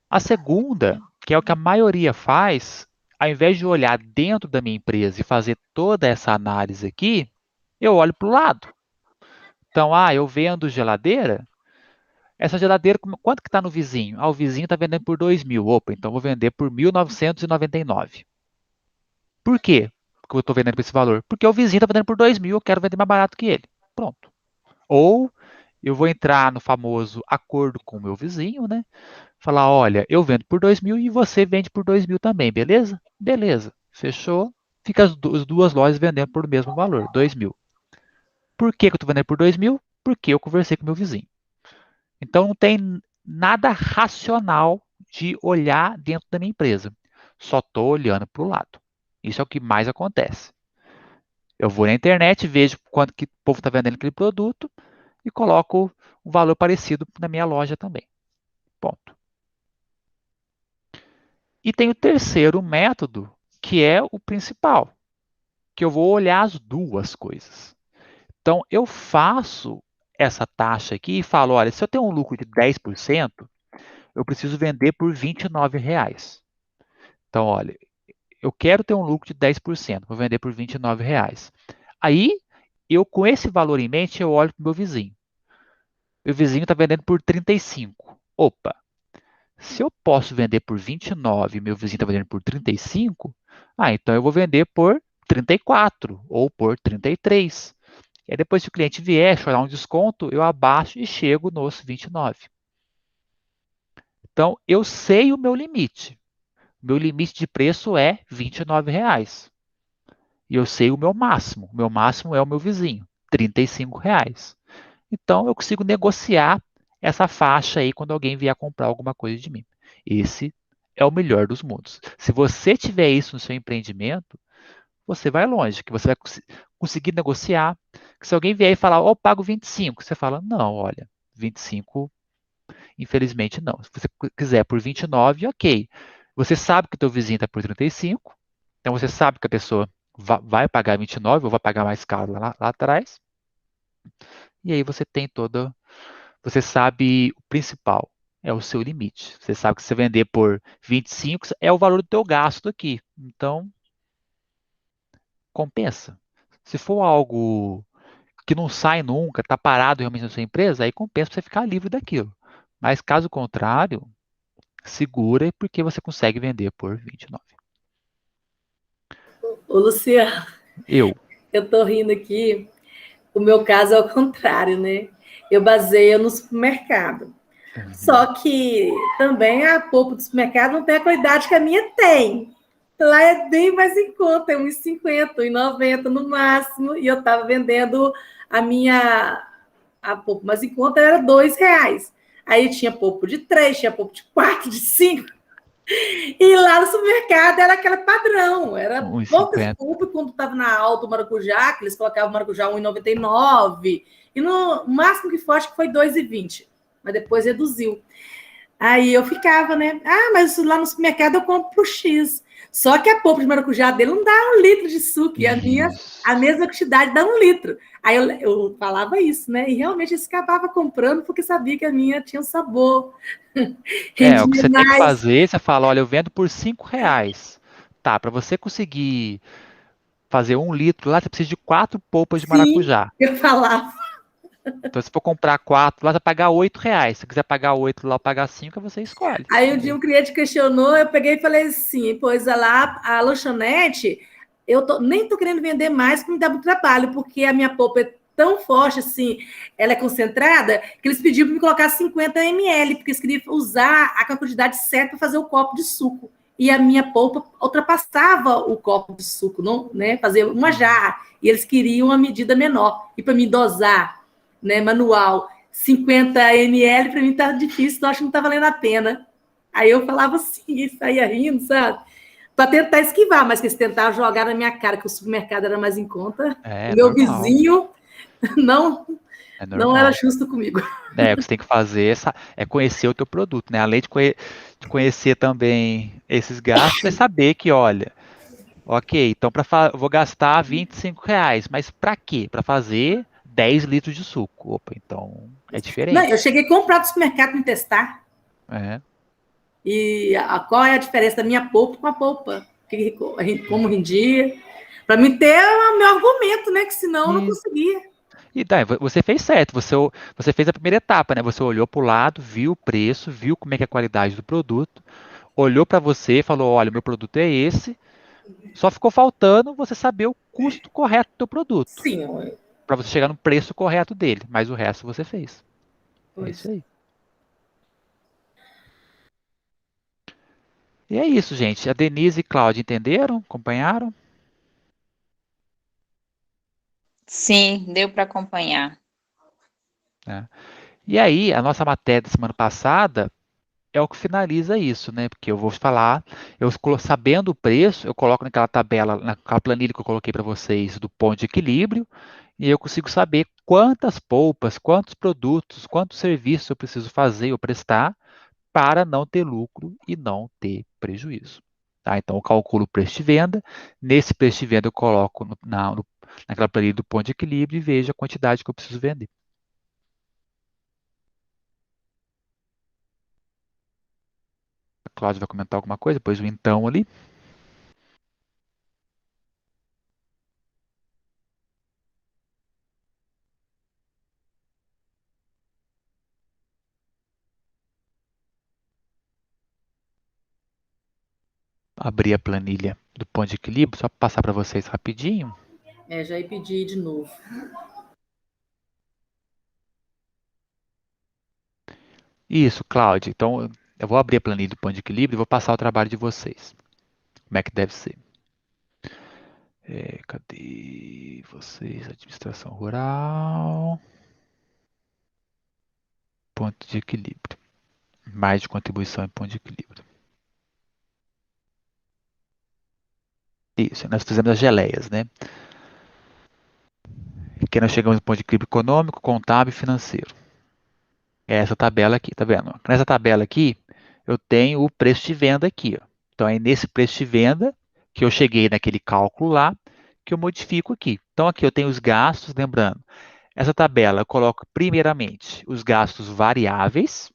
A segunda, que é o que a maioria faz, ao invés de olhar dentro da minha empresa e fazer toda essa análise aqui, eu olho para o lado. Então, eu vendo geladeira, essa geladeira, quanto que está no vizinho? O vizinho está vendendo por 2.000. Opa, então eu vou vender por 1.999. Por quê que eu estou vendendo por esse valor? Porque o vizinho está vendendo por 2.000, eu quero vender mais barato que ele. Pronto. Ou eu vou entrar no famoso acordo com o meu vizinho, né? Falar, olha, eu vendo por 2.000 e você vende por 2.000 também, beleza? Beleza. Fechou. Fica as duas lojas vendendo por o mesmo valor, 2.000. Por que que eu estou vendendo por 2.000? Porque eu conversei com o meu vizinho. Então não tem nada racional de olhar dentro da minha empresa. Só estou olhando para o lado. Isso é o que mais acontece. Eu vou na internet, vejo quanto que o povo está vendendo aquele produto e coloco um valor parecido na minha loja também. Ponto. E tem o terceiro método, que é o principal, que eu vou olhar as duas coisas. Então, eu faço essa taxa aqui e falo, olha, se eu tenho um lucro de 10%, eu preciso vender por R$29. Então, olha, eu quero ter um lucro de 10%, vou vender por R$29. Aí, com esse valor em mente, eu olho para o meu vizinho. Meu vizinho está vendendo por 35. Opa, se eu posso vender por 29 e meu vizinho está vendendo por 35, então eu vou vender por 34 ou por 33. E aí depois, se o cliente vier chorar um desconto, eu abaixo e chego nos 29. Então, eu sei o meu limite. Meu limite de preço é R$29. E eu sei o meu máximo. O meu máximo é o meu vizinho, R$35. Então, eu consigo negociar essa faixa aí quando alguém vier comprar alguma coisa de mim. Esse é o melhor dos mundos. Se você tiver isso no seu empreendimento, você vai longe, que você vai conseguir negociar. Que se alguém vier e falar, ó, eu pago 25, você fala, não, olha, 25, infelizmente não. Se você quiser por 29, ok. Você sabe que o teu vizinho está por 35, então você sabe que a pessoa vai pagar 29 ou vai pagar mais caro lá atrás, e aí você tem toda, você sabe o principal, é o seu limite. Você sabe que se você vender por 25 é o valor do teu gasto aqui. Então, compensa. Se for algo que não sai nunca, está parado realmente na sua empresa, aí compensa você ficar livre daquilo. Mas caso contrário, segura porque você consegue vender por 29. Ô, Luciano, Eu. eu tô rindo aqui. O meu caso é o contrário, né? Eu baseio no supermercado. Uhum. Só que também a polpa do supermercado não tem a qualidade que a minha tem. Lá é bem mais em conta, é 1,50, 1,90 no máximo. E eu estava vendendo a minha a polpa mais em conta era R$ 2. Aí tinha polpa de 3, tinha polpa de 4, de 5. E lá no supermercado era aquele padrão, era poucas 1,50. pulpas quando estava na alta o maracujá, que eles colocavam o maracujá 1,99. E no máximo que foi, acho que foi 2,20. Mas depois reduziu. Aí eu ficava, né? Ah, mas lá no supermercado eu compro por X. Só que a polpa de maracujá dele não dá 1 litro de suco, e a minha, a Isso. mesma quantidade dá 1 litro. Aí eu falava isso, né? E realmente eles acabavam comprando porque sabia que a minha tinha um sabor, O que rendia você tem que mais. fazer, você fala, olha, eu vendo por R$ 5. Tá, para você conseguir fazer 1 litro lá, você precisa de 4 polpas de Sim, maracujá. eu falava. Então, se for comprar 4 lá, você vai pagar R$ 8. Se você quiser pagar 8 lá ou pagar 5, você escolhe. Aí um dia um cliente questionou, eu peguei e falei assim, pois lá a lanchonete, nem tô querendo vender mais porque me dá muito trabalho, porque a minha polpa é tão forte assim, ela é concentrada, que eles pediram para me colocar 50 ml, porque eles queriam usar a quantidade certa para fazer o copo de suco. E a minha polpa ultrapassava o copo de suco, não, né? Fazer uma Uhum. jarra. E eles queriam uma medida menor. E para me dosar, né, manual, 50 ml, para mim tá difícil, então acho que não tá valendo a pena. Aí eu falava assim, e saía rindo, sabe? Para tentar esquivar, mas que eles tentaram jogar na minha cara que o supermercado era mais em conta. O É meu normal. vizinho não, É não era normal. justo comigo. O que você tem que fazer é conhecer o teu produto, né? Além de conhecer também esses gastos, é saber que, olha, ok, então eu vou gastar R$ 25, mas para quê? Para fazer 10 litros de suco. Opa, então é Não, eu diferente. cheguei a comprar do supermercado para testar. É. E qual é a diferença da minha polpa com a polpa? Como rendia? Para mim ter o meu argumento, né? Que senão eu não E, conseguia. e daí, você fez certo, você fez a primeira etapa, né? Você olhou para o lado, viu o preço, viu como é que é a qualidade do produto, olhou para você e falou, olha, o meu produto é esse, só ficou faltando você saber o custo correto do teu produto, Sim, para você chegar no preço correto dele, mas o resto você fez. É isso pois. aí. E é isso, gente. A Denise e Cláudia entenderam? Acompanharam? Sim, deu para acompanhar. Né? E aí, a nossa matéria da semana passada é o que finaliza isso, né? Porque eu vou falar, sabendo o preço, eu coloco naquela tabela, naquela planilha que eu coloquei para vocês do ponto de equilíbrio, e eu consigo saber quantas polpas, quantos produtos, quantos serviços eu preciso fazer ou prestar para não ter lucro e não ter prejuízo. Tá? Então, eu calculo o preço de venda. Nesse preço de venda, eu coloco naquela planilha do ponto de equilíbrio e vejo a quantidade que eu preciso vender. A Cláudia vai comentar alguma coisa, depois o então ali. Abrir a planilha do ponto de equilíbrio, só para passar para vocês rapidinho. Já ia pedir de novo. Isso, Cláudia. Então, eu vou abrir a planilha do ponto de equilíbrio e vou passar o trabalho de vocês. Como é que deve ser? Cadê vocês? Administração rural. Ponto de equilíbrio. Mais de contribuição em ponto de equilíbrio. Isso, nós fizemos as geleias, né? Que nós chegamos no ponto de equilíbrio econômico, contábil e financeiro. É essa tabela aqui, tá vendo? Nessa tabela aqui, eu tenho o preço de venda aqui, ó. Então, é nesse preço de venda que eu cheguei naquele cálculo lá, que eu modifico aqui. Então, aqui eu tenho os gastos, lembrando, essa tabela eu coloco primeiramente os gastos variáveis,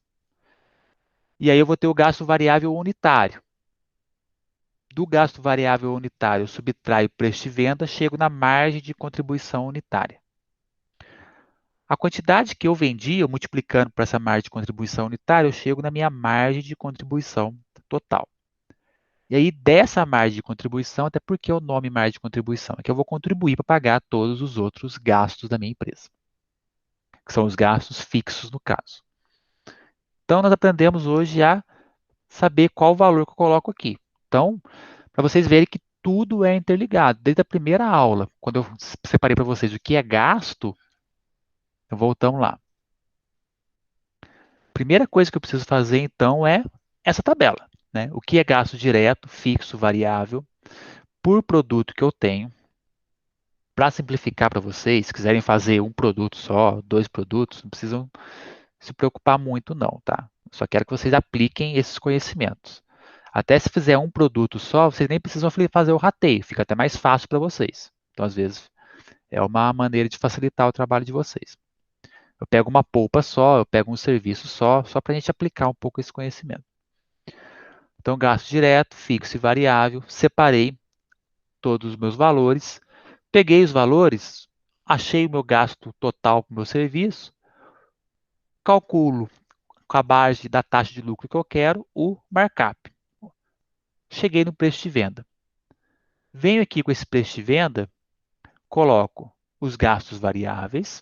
e aí eu vou ter o gasto variável unitário. Do gasto variável unitário, eu subtraio o preço de venda, chego na margem de contribuição unitária. A quantidade que eu vendi, eu multiplicando por essa margem de contribuição unitária, eu chego na minha margem de contribuição total. E aí, dessa margem de contribuição, até porque o nome margem de contribuição é que eu vou contribuir para pagar todos os outros gastos da minha empresa, que são os gastos fixos no caso. Então, nós aprendemos hoje a saber qual o valor que eu coloco aqui. Então, para vocês verem que tudo é interligado. Desde a primeira aula, quando eu separei para vocês o que é gasto, então voltamos lá. Primeira coisa que eu preciso fazer, então, é essa tabela, né? O que é gasto direto, fixo, variável, por produto que eu tenho. Para simplificar para vocês, se quiserem fazer um produto só, dois produtos, não precisam se preocupar muito não, tá? Só quero que vocês apliquem esses conhecimentos. Até se fizer um produto só, vocês nem precisam fazer o rateio, fica até mais fácil para vocês. Então, às vezes, é uma maneira de facilitar o trabalho de vocês. Eu pego uma polpa só, eu pego um serviço só para a gente aplicar um pouco esse conhecimento. Então, gasto direto, fixo e variável, separei todos os meus valores, peguei os valores, achei o meu gasto total com o meu serviço, calculo com a base da taxa de lucro que eu quero o markup. Cheguei no preço de venda. Venho aqui com esse preço de venda, coloco os gastos variáveis,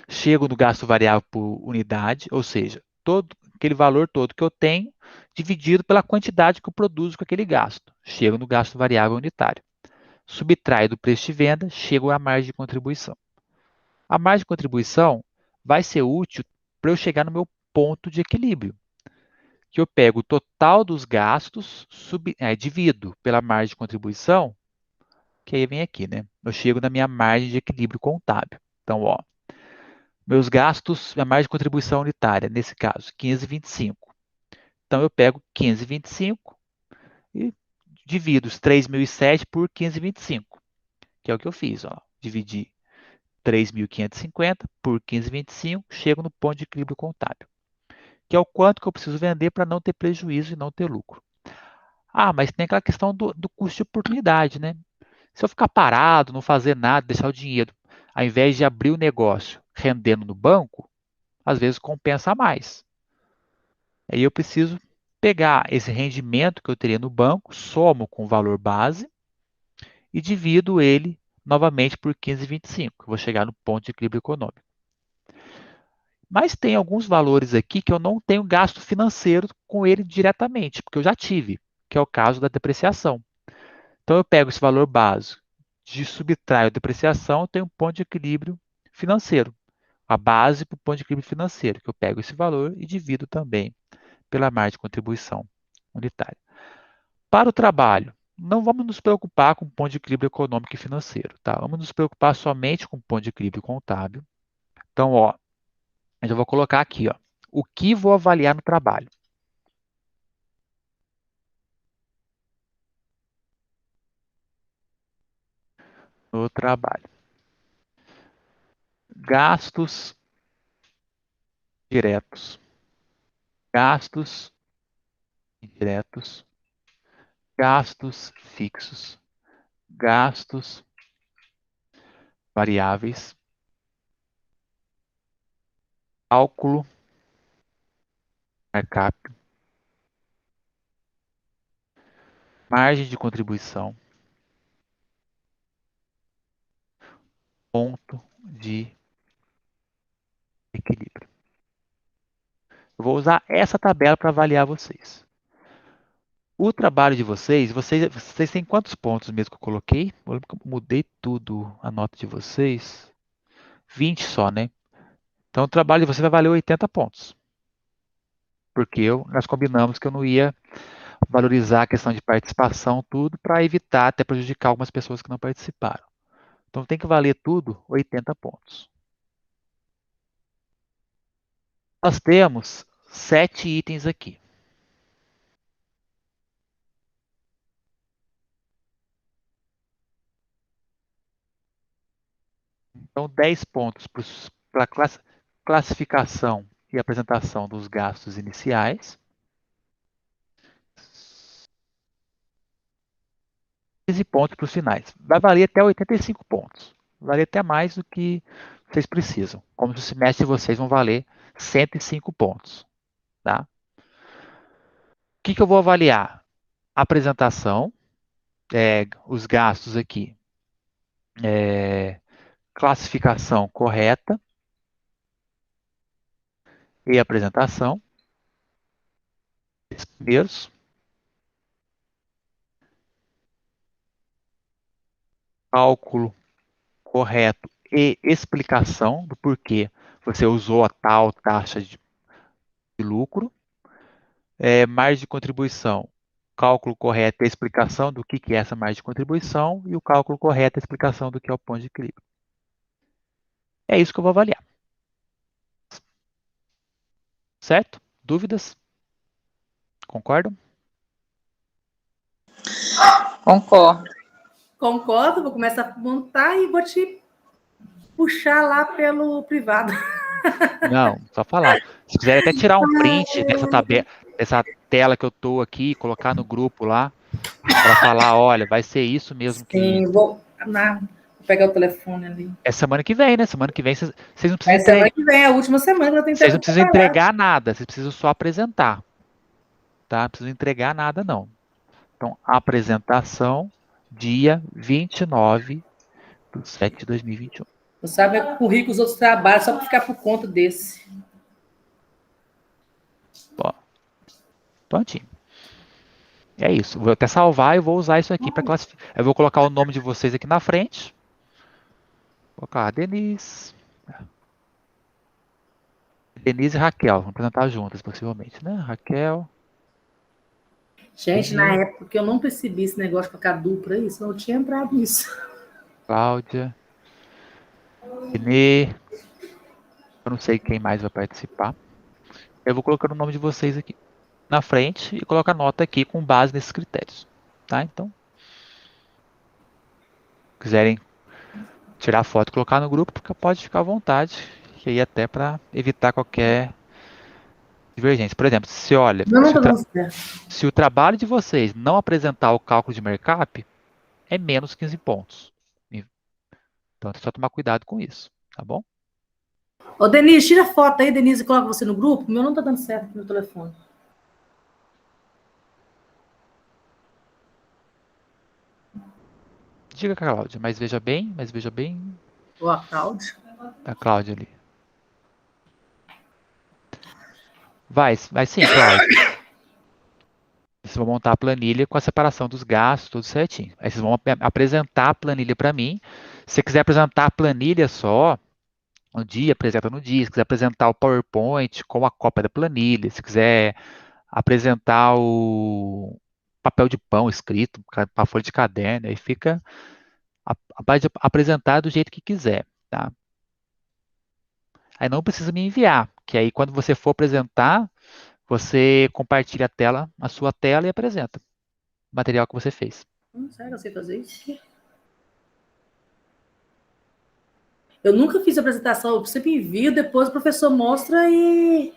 chego no gasto variável por unidade, ou seja, todo aquele valor todo que eu tenho, dividido pela quantidade que eu produzo com aquele gasto. Chego no gasto variável unitário. Subtraio do preço de venda, chego à margem de contribuição. A margem de contribuição vai ser útil para eu chegar no meu ponto de equilíbrio, que eu pego o total dos gastos, divido pela margem de contribuição, que aí vem aqui, né? Eu chego na minha margem de equilíbrio contábil. Então, ó, meus gastos, a margem de contribuição unitária, nesse caso, 15,25. Então, eu pego 15,25 e divido os 3.007 por 15,25, que é o que eu fiz, ó. Dividi 3.550 por 15,25, chego no ponto de equilíbrio contábil, que é o quanto que eu preciso vender para não ter prejuízo e não ter lucro. Ah, mas tem aquela questão do custo de oportunidade, né? Se eu ficar parado, não fazer nada, deixar o dinheiro, ao invés de abrir o negócio rendendo no banco, às vezes compensa mais. Aí eu preciso pegar esse rendimento que eu teria no banco, somo com o valor base e divido ele novamente por 15,25. Vou chegar no ponto de equilíbrio econômico. Mas tem alguns valores aqui que eu não tenho gasto financeiro com ele diretamente, porque eu já tive, que é o caso da depreciação. Então eu pego esse valor básico, subtraio a depreciação, eu tenho um ponto de equilíbrio financeiro. A base para o ponto de equilíbrio financeiro, que eu pego esse valor e divido também pela margem de contribuição unitária. Para o trabalho, não vamos nos preocupar com o ponto de equilíbrio econômico e financeiro, tá? Vamos nos preocupar somente com o ponto de equilíbrio contábil. Então, ó, eu já vou colocar aqui, ó, o que vou avaliar no trabalho. No trabalho. Gastos diretos. Gastos indiretos. Gastos fixos. Gastos variáveis. Cálculo. Markup. Margem de contribuição. Ponto de equilíbrio. Eu vou usar essa tabela para avaliar vocês. O trabalho de vocês têm quantos pontos mesmo que eu coloquei? Eu lembro que eu mudei tudo, a nota de vocês. 20 só, né? Então o trabalho de vocês vai valer 80 pontos. Porque nós combinamos que eu não ia valorizar a questão de participação, tudo, para evitar até prejudicar algumas pessoas que não participaram. Então tem que valer tudo 80 pontos. Nós temos 7 itens aqui. Então 10 pontos para classificação e apresentação dos gastos iniciais. 15 pontos para os finais. Vai valer até 85 pontos. Vai valer até mais do que vocês precisam. Como se o semestre de vocês vão valer 105 pontos. Tá? O que eu vou avaliar? A apresentação, os gastos aqui. Classificação correta e apresentação. Primeiros. Cálculo correto e explicação do porquê você usou a tal taxa de lucro. Margem de contribuição, cálculo correto e explicação do que é essa margem de contribuição e o cálculo correto e explicação do que é o ponto de equilíbrio. É isso que eu vou avaliar. Certo? Dúvidas? Concordam? Concordo. Concordo, vou começar a montar e vou te puxar lá pelo privado. Não, só falar. Se quiser até tirar um print dessa tabela, dessa tela que eu estou aqui, colocar no grupo lá, para falar, olha, vai ser isso mesmo que... Sim, vou pegar o telefone ali. É semana que vem, né? Semana que vem vocês não precisam É semana que vem, é a última semana. Eu tenho Vocês não precisam entregar nada, vocês precisam só apresentar. Tá? Não precisam entregar nada, não. Então, apresentação, dia 29/7/2021. Você sabe, é currículo, os outros trabalhos, só para ficar por conta desse. Ó, prontinho. É isso. Vou até salvar e vou usar isso aqui para classificar. Eu vou colocar o nome de vocês aqui na frente. Vou colocar a Denise. Denise e Raquel. Vamos apresentar juntas, possivelmente, né? Raquel. Gente, na época que eu não percebi esse negócio com a dupla aí, senão eu tinha entrado nisso. Cláudia. Renê. Eu não sei quem mais vai participar. Eu vou colocar o nome de vocês aqui na frente e colocar a nota aqui com base nesses critérios. Tá? Então, quiserem tirar foto e colocar no grupo, pode ficar à vontade. E aí até para evitar qualquer divergência. Por exemplo, se olha, se o trabalho de vocês não apresentar o cálculo de markup, é menos 15 pontos. Então, é só tomar cuidado com isso, tá bom? Ô, Denise, tira foto aí, Denise, e coloca você no grupo. O meu não tá dando certo aqui no telefone. Diga, Cláudia, mas veja bem. Ô, a Cláudia. A Cláudia ali. Vai sim, Cláudia. Vocês vão montar a planilha com a separação dos gastos, tudo certinho. Aí vocês vão apresentar a planilha para mim. Se você quiser apresentar a planilha só, no dia, apresenta no dia. Se quiser apresentar o PowerPoint com a cópia da planilha, se quiser apresentar o papel de pão escrito, para folha de caderno, aí fica pode apresentar do jeito que quiser, tá? Aí não precisa me enviar, que aí quando você for apresentar, você compartilha a sua tela e apresenta o material que você fez. Sério, eu sei fazer isso? Eu nunca fiz apresentação, eu sempre envio, depois o professor mostra e...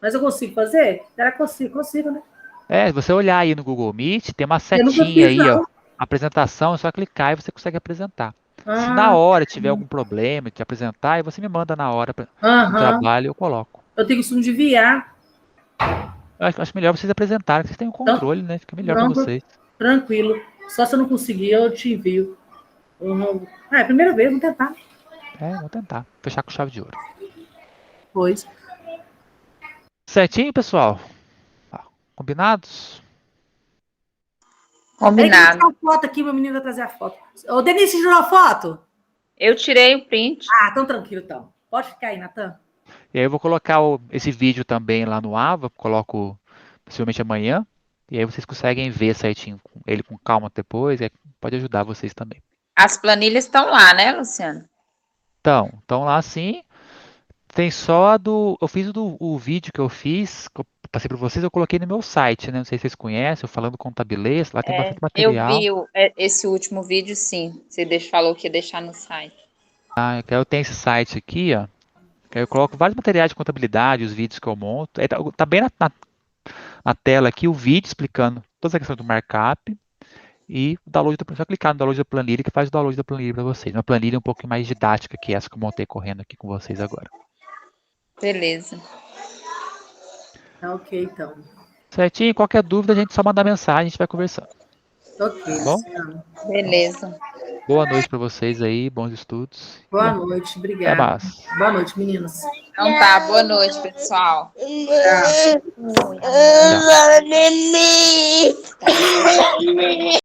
Mas eu consigo fazer? Será que consigo, né? Se você olhar aí no Google Meet, tem uma setinha aí, ó. Apresentação, é só clicar e você consegue apresentar. Se na hora tiver algum problema de apresentar, aí você me manda na hora para o trabalho e eu coloco. Eu tenho costume de enviar. Eu acho melhor vocês apresentarem, que vocês têm o controle, né? Fica melhor para vocês. Tranquilo. Só se eu não conseguir, eu te envio. É a primeira vez, vamos tentar. Vou tentar. Fechar com chave de ouro. Pois. Certinho, pessoal? Combinados? Combinado. Tem uma foto aqui, meu menino vai trazer a foto. Ô, Denise, você tirou a foto? Eu tirei o print. Então tranquilo, então. Pode ficar aí, Natan. E aí eu vou colocar esse vídeo também lá no Ava, coloco possivelmente amanhã, E aí vocês conseguem ver certinho ele com calma depois, e pode ajudar vocês também. As planilhas estão lá, né, Luciano? Então lá sim. Tem só a do. Eu fiz o vídeo que eu fiz, que eu passei para vocês, eu coloquei no meu site, né? Não sei se vocês conhecem, eu falando contabilista, lá tem bastante Eu material. vi esse último vídeo, sim. Você falou que ia deixar no site. Eu tenho esse site aqui, ó. Que aí eu coloco vários materiais de contabilidade, os vídeos que eu monto. Aí tá bem na tela aqui o vídeo explicando toda a questão do markup e o download da planilha. Só clicar no download da planilha que faz o download da planilha para vocês. Uma planilha um pouco mais didática que essa que eu montei correndo aqui com vocês agora. Beleza. Tá ok, então. Certinho? Qualquer dúvida, a gente só manda mensagem, a gente vai conversando. Ok, Bom? Luciano. Beleza. Boa noite para vocês aí, bons estudos. Boa noite, Até obrigada. mais. Boa noite, meninos. Então tá, boa noite, pessoal. Tchau. Tchau.